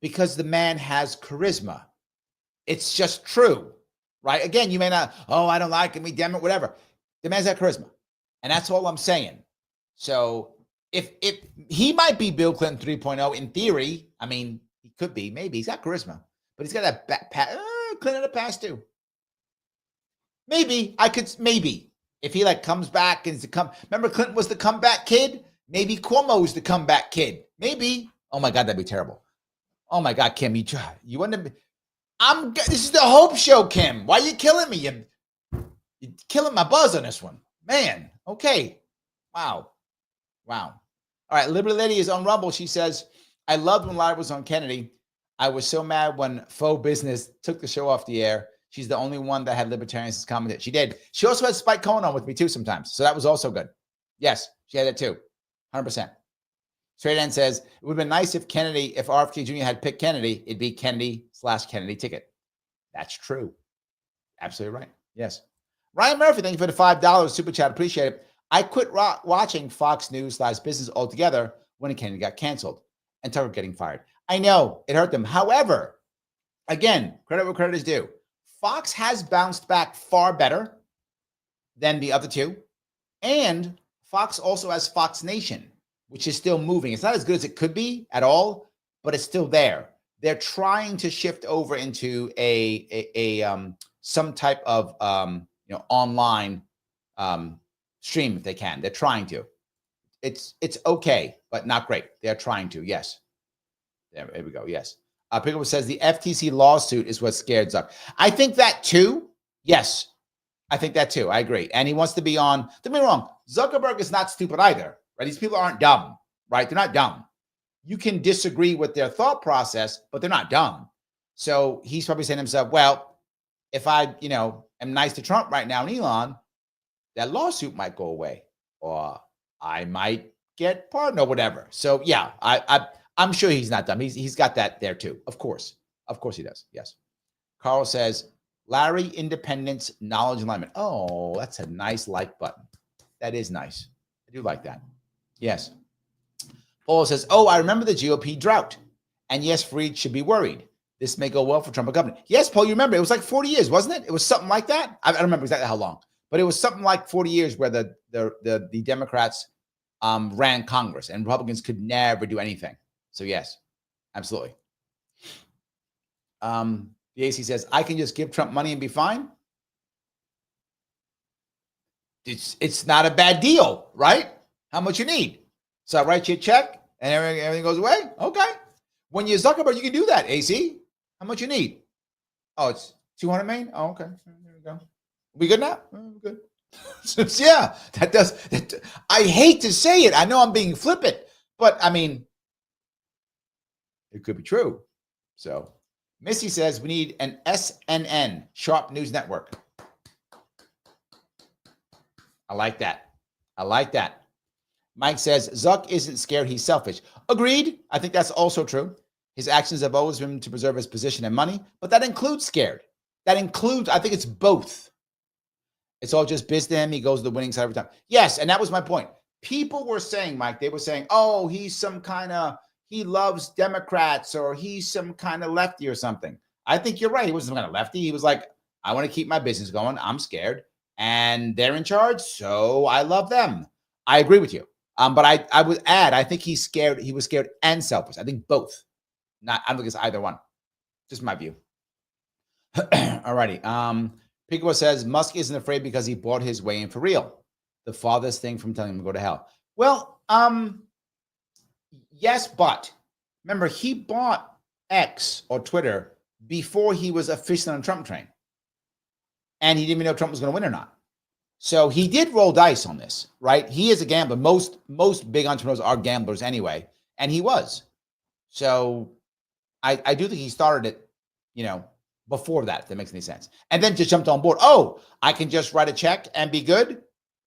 because the man has charisma. It's just true, right? Again, you may not, I don't like him, he damn it, whatever. The man's got charisma. And that's all I'm saying. So if he might be Bill Clinton 3.0 in theory, I mean, he could be, maybe. He's got charisma, but he's got that Clinton in the past too. Maybe if he like comes back and remember Clinton was the comeback kid? Maybe Cuomo's the comeback kid. Maybe. Oh my God, that'd be terrible. Oh my God, Kim, you wouldn't have, this is the Hope Show, Kim. Why are you killing me? You're killing my buzz on this one. Man, okay. Wow. All right, Liberty Lady is on Rumble. She says, I loved when Larry was on Kennedy. I was so mad when Faux Business took the show off the air. She's the only one that had libertarians as commented. She did. She also had Spike Cohen on with me too sometimes. So that was also good. Yes, she had it too. 100%. Straight End says, it would have been nice if RFK Jr. had picked Kennedy, it'd be Kennedy/Kennedy ticket. That's true. Absolutely right. Yes. Ryan Murphy, thank you for the $5 super chat. Appreciate it. I quit watching Fox News/business altogether when Kennedy got canceled and Tucker getting fired. I know it hurt them. However, again, credit where credit is due. Fox has bounced back far better than the other two. And Fox also has Fox Nation, which is still moving. It's not as good as it could be at all, but it's still there. They're trying to shift over into some type of online stream if they can. They're trying to. It's okay, but not great. They're trying to. Yes. There we go. Yes. Pickup says the FTC lawsuit is what scared Zuck. I think that too. Yes. I think that too. I agree. And he wants to be on. Don't get me wrong. Zuckerberg is not stupid either, right? These people aren't dumb, right? They're not dumb. You can disagree with their thought process, but they're not dumb. So he's probably saying to himself, well, if I, am nice to Trump right now and Elon, that lawsuit might go away or I might get pardoned or whatever. So yeah, I'm sure he's not dumb. He's got that there too. Of course he does. Yes. Carl says, Larry, independence, knowledge, alignment. Oh, that's a nice like button. That is nice. I do like that. Yes. Paul says, I remember the GOP drought. And yes, Fried should be worried. This may go well for Trump and government. Yes, Paul, you remember, it was like 40 years, wasn't it? It was something like that. I don't remember exactly how long, but it was something like 40 years where the Democrats ran Congress and Republicans could never do anything. So yes, absolutely. The AC says, I can just give Trump money and be fine. It's not a bad deal, right? How much you need? So I write you a check and everything goes away? Okay. When you're Zuckerberg, you can do that, AC. How much you need? Oh, it's 200 million? Oh, okay. There we go. We good now? Oh, we're good. So, yeah, I hate to say it. I know I'm being flippant, but I mean, it could be true. So Missy says we need an SNN, Sharpe News Network. I like that. I like that. Mike says, Zuck isn't scared, he's selfish. Agreed. I think that's also true. His actions have always been to preserve his position and money, but that includes scared. That includes, I think it's both. It's all just biz to him. He goes to the winning side every time. Yes, and that was my point. People were saying, Mike, they were saying, oh, he's some kind of, he loves Democrats or he's some kind of lefty or something. I think you're right. He wasn't some kind of lefty. He was like, I want to keep my business going. I'm scared. And they're in charge, so I love them. I agree with you. But I would add, I think he's scared. He was scared and selfish. I think both. I don't think it's either one. Just my view. All righty. Pico says Musk isn't afraid because he bought his way in for real. The farthest thing from telling him to go to hell. Well, yes, but remember, he bought X or Twitter before he was officially on the Trump train. And he didn't even know Trump was going to win or not. So he did roll dice on this, right? He is a gambler. Most big entrepreneurs are gamblers anyway, and he was. So I do think he started it, before that, if that makes any sense. And then just jumped on board. Oh, I can just write a check and be good.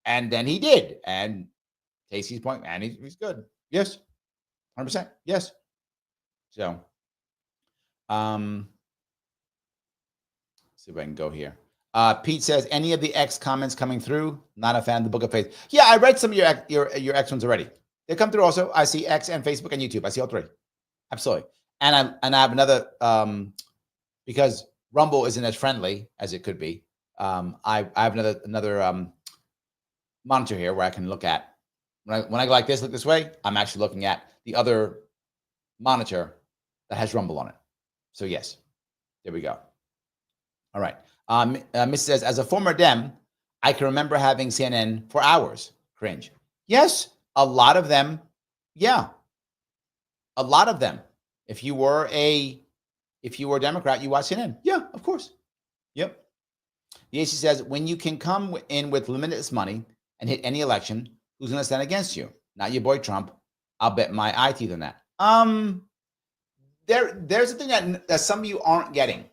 And then he did. And Casey's point, and he's good. Yes. 100%. Yes. So, see if I can go here. Pete says, any of the X comments coming through? Not a fan of the Book of Faith. Yeah, I read some of your X ones already. They come through also. I see X and Facebook and YouTube. I see all three. Absolutely. And I have another, because Rumble isn't as friendly as it could be. I have another monitor here where I can look at. When I go like this, look this way, I'm actually looking at the other monitor that has Rumble on it. So yes, there we go. All right. Miss says, as a former Dem, I can remember having CNN for hours. Cringe. Yes, a lot of them. Yeah, a lot of them. If you were a Democrat, you watch CNN. Yeah, of course. Yep. The AC says, when you can come in with limitless money and hit any election, who's going to stand against you? Not your boy Trump. I'll bet my eye teeth on that. There's a thing that some of you aren't getting.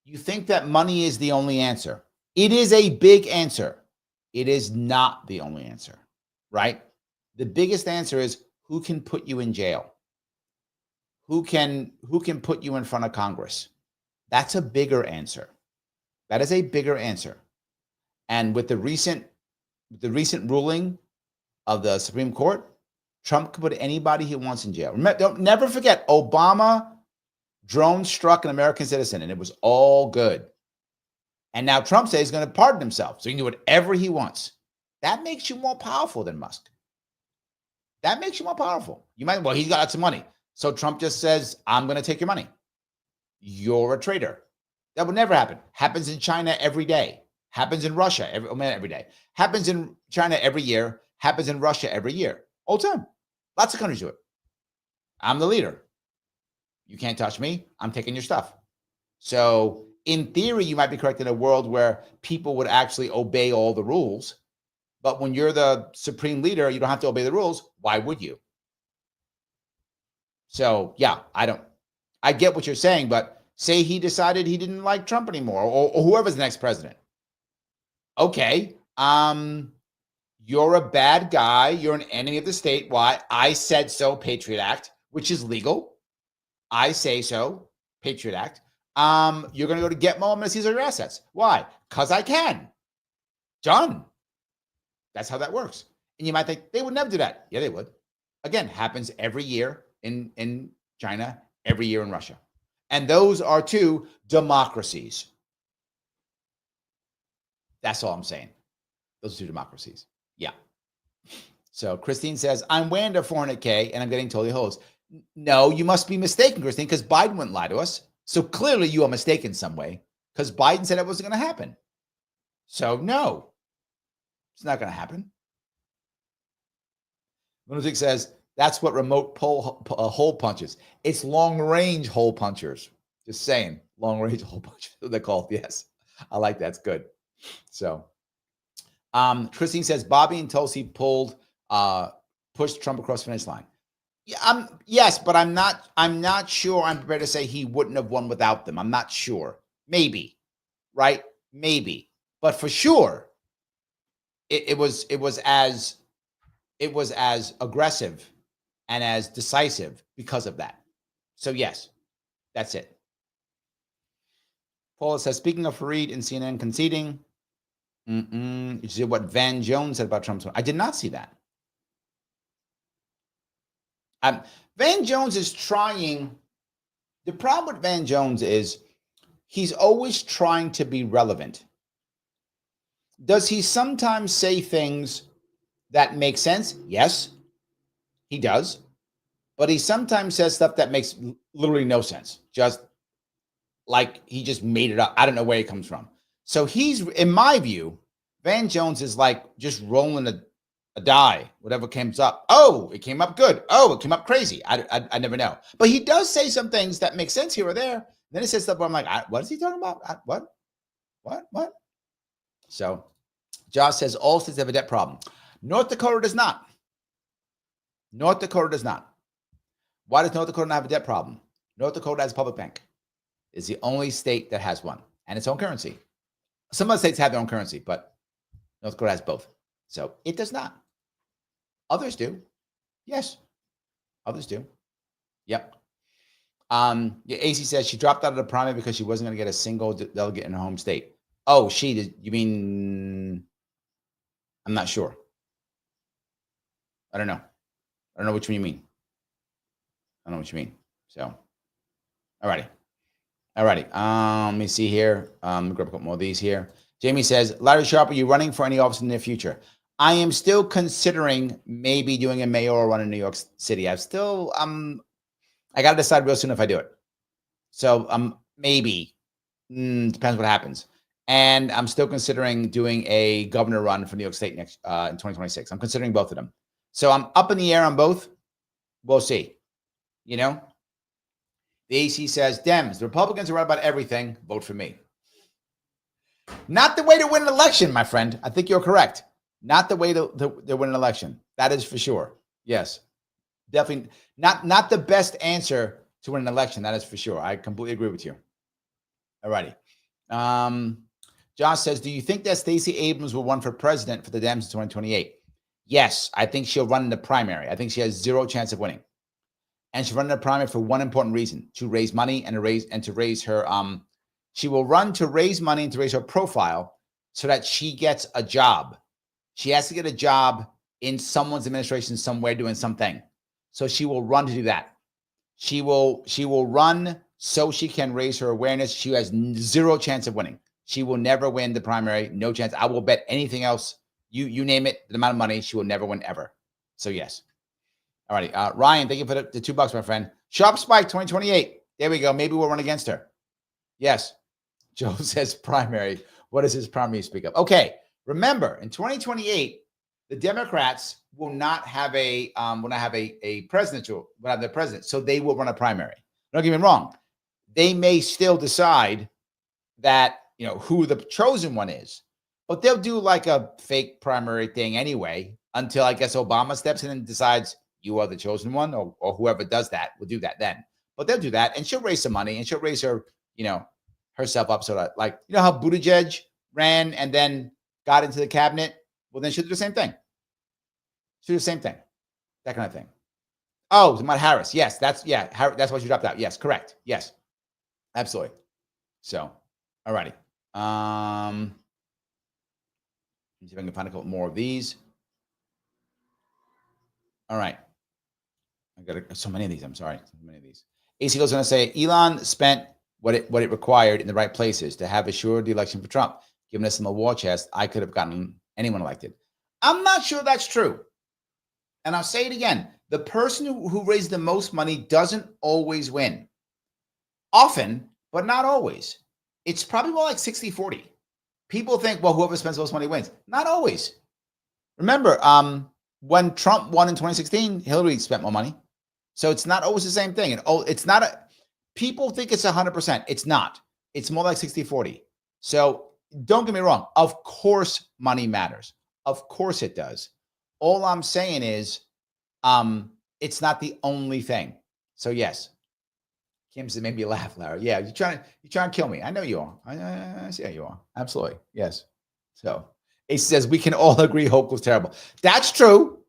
You think that money is the only answer. It is a big answer. It is not the only answer, right? The biggest answer is who can put you in jail? Who can put you in front of Congress? That's a bigger answer. That is a bigger answer. And with the recent ruling of the Supreme Court, Trump could put anybody he wants in jail. Remember, never forget, Obama drone struck an American citizen and it was all good. And now Trump says he's going to pardon himself. So he can do whatever he wants. That makes you more powerful than Musk. That makes you more powerful. Well, he's got lots of money. So Trump just says, I'm going to take your money. You're a traitor. That would never happen. Happens in China every day. Happens in Russia every day. Happens in China every year. Happens in Russia every year. All the time. Lots of countries do it. I'm the leader. You can't touch me. I'm taking your stuff. So in theory, you might be correct in a world where people would actually obey all the rules. But when you're the supreme leader, you don't have to obey the rules. Why would you? So yeah, I get what you're saying, but say he decided he didn't like Trump anymore or whoever's the next president. Okay. You're a bad guy. You're an enemy of the state. Why? I said so, Patriot Act, which is legal. I say so, Patriot Act. You're going to go to Gitmo. I'm going to seize all your assets. Why? Because I can. Done. That's how that works. And you might think they would never do that. Yeah, they would. Again, happens every year in China, every year in Russia. And those are two democracies. That's all I'm saying. Those are two democracies. Yeah. So Christine says, I'm way under 400K and I'm getting totally hosed. No, you must be mistaken, Christine, because Biden wouldn't lie to us. So clearly you are mistaken some way because Biden said it wasn't going to happen. So no, it's not going to happen. Lunatic says that's what remote hole punches. It's long-range hole punchers. Just saying, long-range hole punchers. They're called. Yes, I like that. It's good. So, Christine says Bobby and Tulsi pushed Trump across the finish line. Yeah, yes, but I'm not sure. I'm prepared to say he wouldn't have won without them. I'm not sure. Maybe, right? Maybe, but for sure, it was as aggressive and as decisive because of that. So yes, that's it. Paula says, speaking of Fareed and CNN conceding, you see what Van Jones said about Trump's. I did not see that. Van Jones is trying. The problem with Van Jones is he's always trying to be relevant. Does he sometimes say things that make sense? Yes, he does. But he sometimes says stuff that makes literally no sense. Just like he just made it up. I don't know where it comes from. So he's, in my view, Van Jones is like just rolling a die, whatever comes up. Oh, it came up good. Oh, it came up crazy. I never know. But he does say some things that make sense here or there. Then he says stuff where I'm like, what is he talking about? What? So Josh says all states have a debt problem. North Dakota does not. North Dakota does not. Why does North Dakota not have a debt problem? North Dakota has a public bank. It's the only state that has one and its own currency. Some other states have their own currency, but North Dakota has both. So it does not. Others do. Yes. Others do. Yep. AC says she dropped out of the primary because she wasn't going to get a single delegate in her home state. Oh, she did. You mean, I'm not sure. I don't know. I don't know which one you mean. I don't know what you mean. So, all righty. Let me see here. Grab a couple more of these here. Jamie says, Larry Sharpe, are you running for any office in the near future? I am still considering maybe doing a mayoral run in New York City. I got to decide real soon if I do it. So maybe. Depends what happens. And I'm still considering doing a governor run for New York State next in 2026. I'm considering both of them. So I'm up in the air on both. We'll see. You know? The AC says, Dems, the Republicans are right about everything. Vote for me. Not the way to win an election, my friend. I think you're correct. Not the way to win an election. That is for sure. Yes. Definitely not the best answer to win an election. That is for sure. I completely agree with you. All righty. Josh says, do you think that Stacey Abrams will run for president for the Dems in 2028? Yes. I think she'll run in the primary. I think she has zero chance of winning. And she'll run in the primary for one important reason, to raise money and to raise her, she will run to raise money and to raise her profile so that she gets a job. She has to get a job in someone's administration somewhere doing something. So she will run to do that. She will run so she can raise her awareness. She has zero chance of winning. She will never win the primary. No chance. I will bet anything else. You name it, the amount of money, she will never win ever. So yes. All righty. Ryan, thank you for the $2, my friend. Sharp spike 2028. There we go. Maybe we'll run against her. Yes. Joe says primary. What does his primary speak of? Okay. Remember, in 2028, the Democrats will not have a presidential, will have their president. So they will run a primary. Don't get me wrong. They may still decide that, who the chosen one is, but they'll do like a fake primary thing anyway, until I guess Obama steps in and decides you are the chosen one, or whoever does that will do that then. But they'll do that, and she'll raise some money, and she'll raise her, herself up so that, like, how Buttigieg ran and then got into the cabinet? Well, then she'll do the same thing. She'll do the same thing. That kind of thing. Oh, Kamala Harris. Yes, that's why she dropped out. Yes, correct. Yes, absolutely. So, all righty. Let me see if I can find a couple more of these. All right. I got so many of these. I'm sorry. So many of these. AC goes on to say, Elon spent what it required in the right places to have assured the election for Trump. Given us in the war chest, I could have gotten anyone elected. I'm not sure that's true. And I'll say it again. The person who raised the most money doesn't always win. Often, but not always. It's probably more like 60-40. People think, well, whoever spends the most money wins. Not always. Remember, when Trump won in 2016, Hillary spent more money. So it's not always the same thing. And it's not people think it's 100%. It's not. It's more like 60-40. So don't get me wrong. Of course, money matters. Of course it does. All I'm saying is, it's not the only thing. So yes, Kim said, made me laugh, Larry. Yeah, you're trying to kill me. I know you are. I see how you are. Absolutely. Yes. So he says we can all agree Hope was terrible. That's true.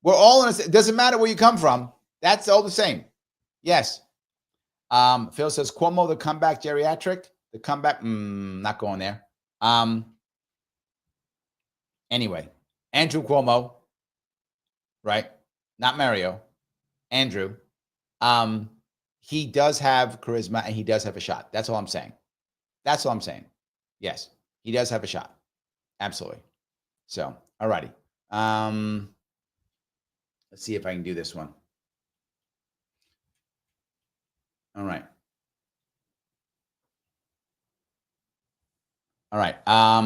We're all in it doesn't matter where you come from. That's all the same. Yes. Phil says Cuomo, the comeback geriatric. The comeback, not going there. Anyway, Andrew Cuomo, right? Not Mario. Andrew. He does have charisma and he does have a shot. That's all I'm saying. That's all I'm saying. Yes, he does have a shot. Absolutely. So, all righty. Let's see if I can do this one. All right. All right.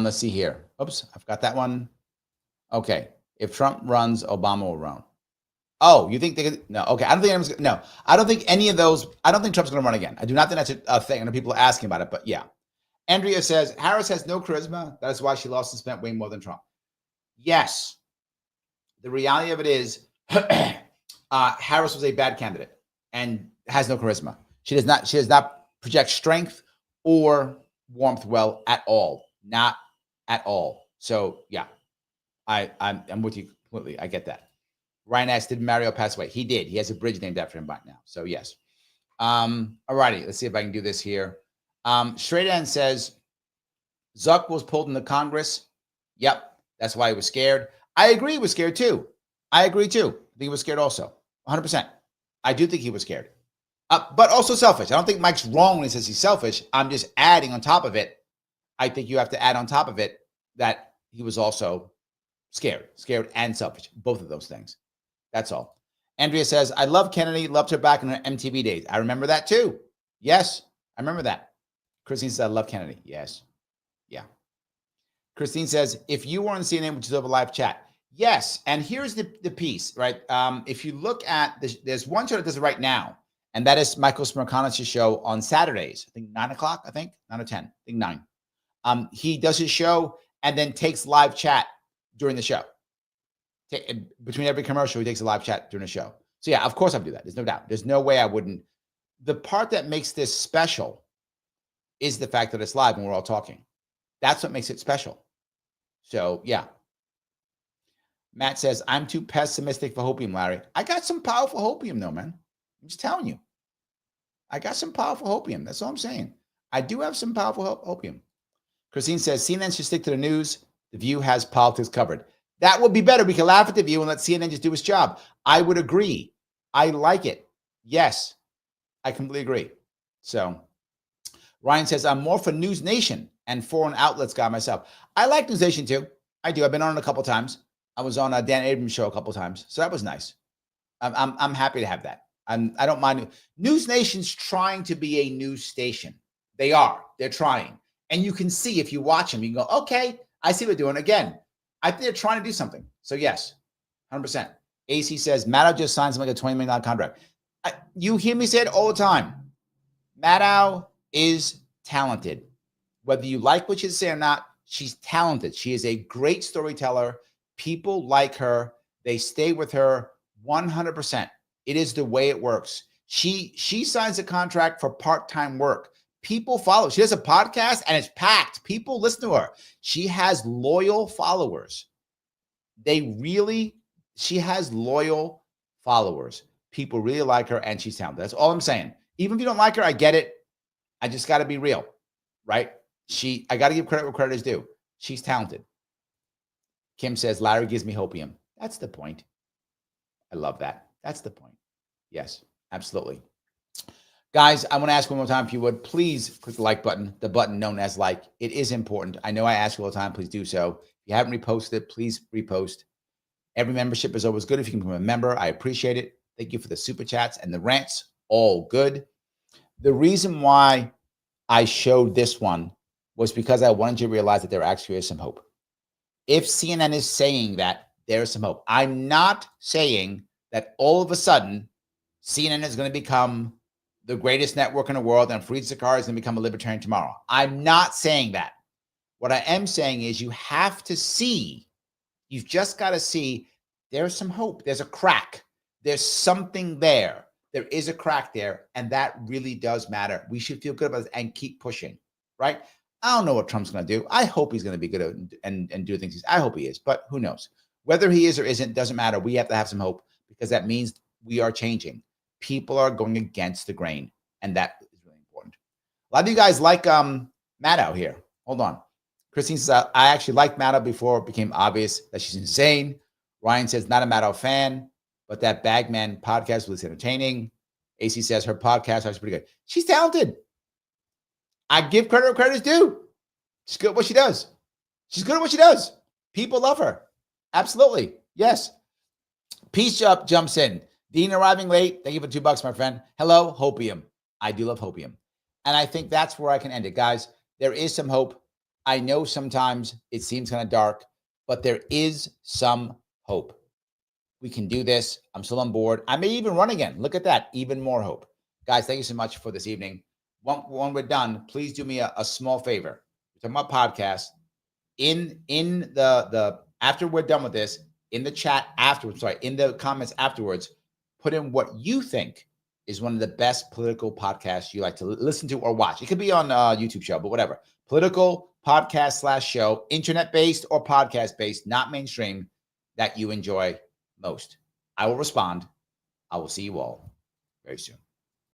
Let's see here. Oops, I've got that one. Okay. If Trump runs, Obama will run. Oh, you think they could? No. Okay. I don't think anyone's. No, I don't think any of those. I don't think Trump's going to run again. I do not think that's a thing. I know people are asking about it, but yeah. Andrea says Harris has no charisma. That is why she lost and spent way more than Trump. Yes. The reality of it is, Harris was a bad candidate and has no charisma. She does not project strength or warmth well at all. Not at all. So yeah, I'm with you completely. I get that. Ryan asked, did Mario pass away? He did. He has a bridge named after him by now. So yes. All righty. Let's see if I can do this here. Straight End says, Zuck was pulled into Congress. Yep. That's why he was scared. I agree he was scared too. I agree too. I think he was scared also. 100%. I do think he was scared. But also selfish. I don't think Mike's wrong when he says he's selfish. I'm just adding on top of it. I think you have to add on top of it that he was also scared and selfish. Both of those things. That's all. Andrea says, I love Kennedy. Loved her back in her MTV days. I remember that too. Yes, I remember that. Christine says, I love Kennedy. Yes. Yeah. Christine says, if you were on CNN, would you have a live chat? Yes. And here's the piece, right? If you look at this, there's one show that does it right now, and that is Michael Smirkanich's show on Saturdays. I think 9 o'clock, 9 or 10, I think 9. He does his show and then takes live chat during the show. Between every commercial, he takes a live chat during the show. So yeah, of course I'll do that. There's no doubt. There's no way I wouldn't. The part that makes this special is the fact that it's live and we're all talking. That's what makes it special. So yeah. Matt says, I'm too pessimistic for hopium, Larry. I got some powerful hopium though, man. I'm just telling you. I got some powerful hopium. That's all I'm saying. I do have some powerful hopium. Christine says, CNN should stick to the news. The View has politics covered. That would be better. We can laugh at The View and let CNN just do its job. I would agree. I like it. Yes, I completely agree. So Ryan says, I'm more for News Nation and foreign outlets guy myself. I like News Nation too. I do. I've been on it a couple of times. I was on a Dan Abrams show a couple of times. So that was nice. I'm happy to have that. I don't mind. News Nation's trying to be a news station. They are. They're trying. And you can see if you watch them, you can go, okay, I see what they're doing. Again, I think they're trying to do something. So yes, 100%. AC says, Maddow just signed something like a $20 million contract. You hear me say it all the time. Maddow is talented. Whether you like what she say or not, she's talented. She is a great storyteller. People like her. They stay with her 100%. It is the way it works. She signs a contract for part-time work. People follow. She does a podcast and it's packed. People listen to her. She has loyal followers. She has loyal followers. People really like her and she's talented. That's all I'm saying. Even if you don't like her, I get it. I just got to be real, right? I got to give credit where credit is due. She's talented. Kim says, Larry gives me hopium. That's the point. I love that. That's the point. Yes, absolutely. Guys, I want to ask one more time, if you would, please click the like button, the button known as like. It is important. I know I ask you all the time. Please do so. If you haven't reposted it, please repost. Every membership is always good. If you can become a member, I appreciate it. Thank you for the super chats and the rants. All good. The reason why I showed this one was because I wanted you to realize that there actually is some hope. If CNN is saying that, there's some hope. I'm not saying that all of a sudden CNN is going to become the greatest network in the world and Fareed Zakaria is going to become a libertarian tomorrow. I'm not saying that. What I am saying is you have to see, you've just got to see there's some hope. There's a crack. There's something there. There is a crack there. And that really does matter. We should feel good about it and keep pushing, right? I don't know what Trump's going to do. I hope he's going to be good and do things. I hope he is, but who knows? Whether he is or isn't, doesn't matter. We have to have some hope because that means we are changing. People are going against the grain, and that is really important. A lot of you guys like Maddow here. Hold on. Christine says, I actually liked Maddow before it became obvious that she's insane. Ryan says, not a Maddow fan, but that Bagman podcast was entertaining. AC says her podcast is pretty good. She's talented. I give credit where credit is due. She's good at what she does. She's good at what she does. People love her. Absolutely. Yes. Peace up jumps in. Dean arriving late. Thank you for $2, my friend. Hello, hopium. I do love hopium. And I think that's where I can end it. Guys, there is some hope. I know sometimes it seems kind of dark, but there is some hope. We can do this. I'm still on board. I may even run again. Look at that. Even more hope. Guys, thank you so much for this evening. When we're done, please do me a small favor. We're talking about podcasts. In the after we're done with this, in the chat afterwards, in the comments afterwards, put in what you think is one of the best political podcasts you like to listen to or watch. It could be on a YouTube show, but whatever. Political podcast / show, internet-based or podcast-based, not mainstream, that you enjoy most. I will respond. I will see you all very soon.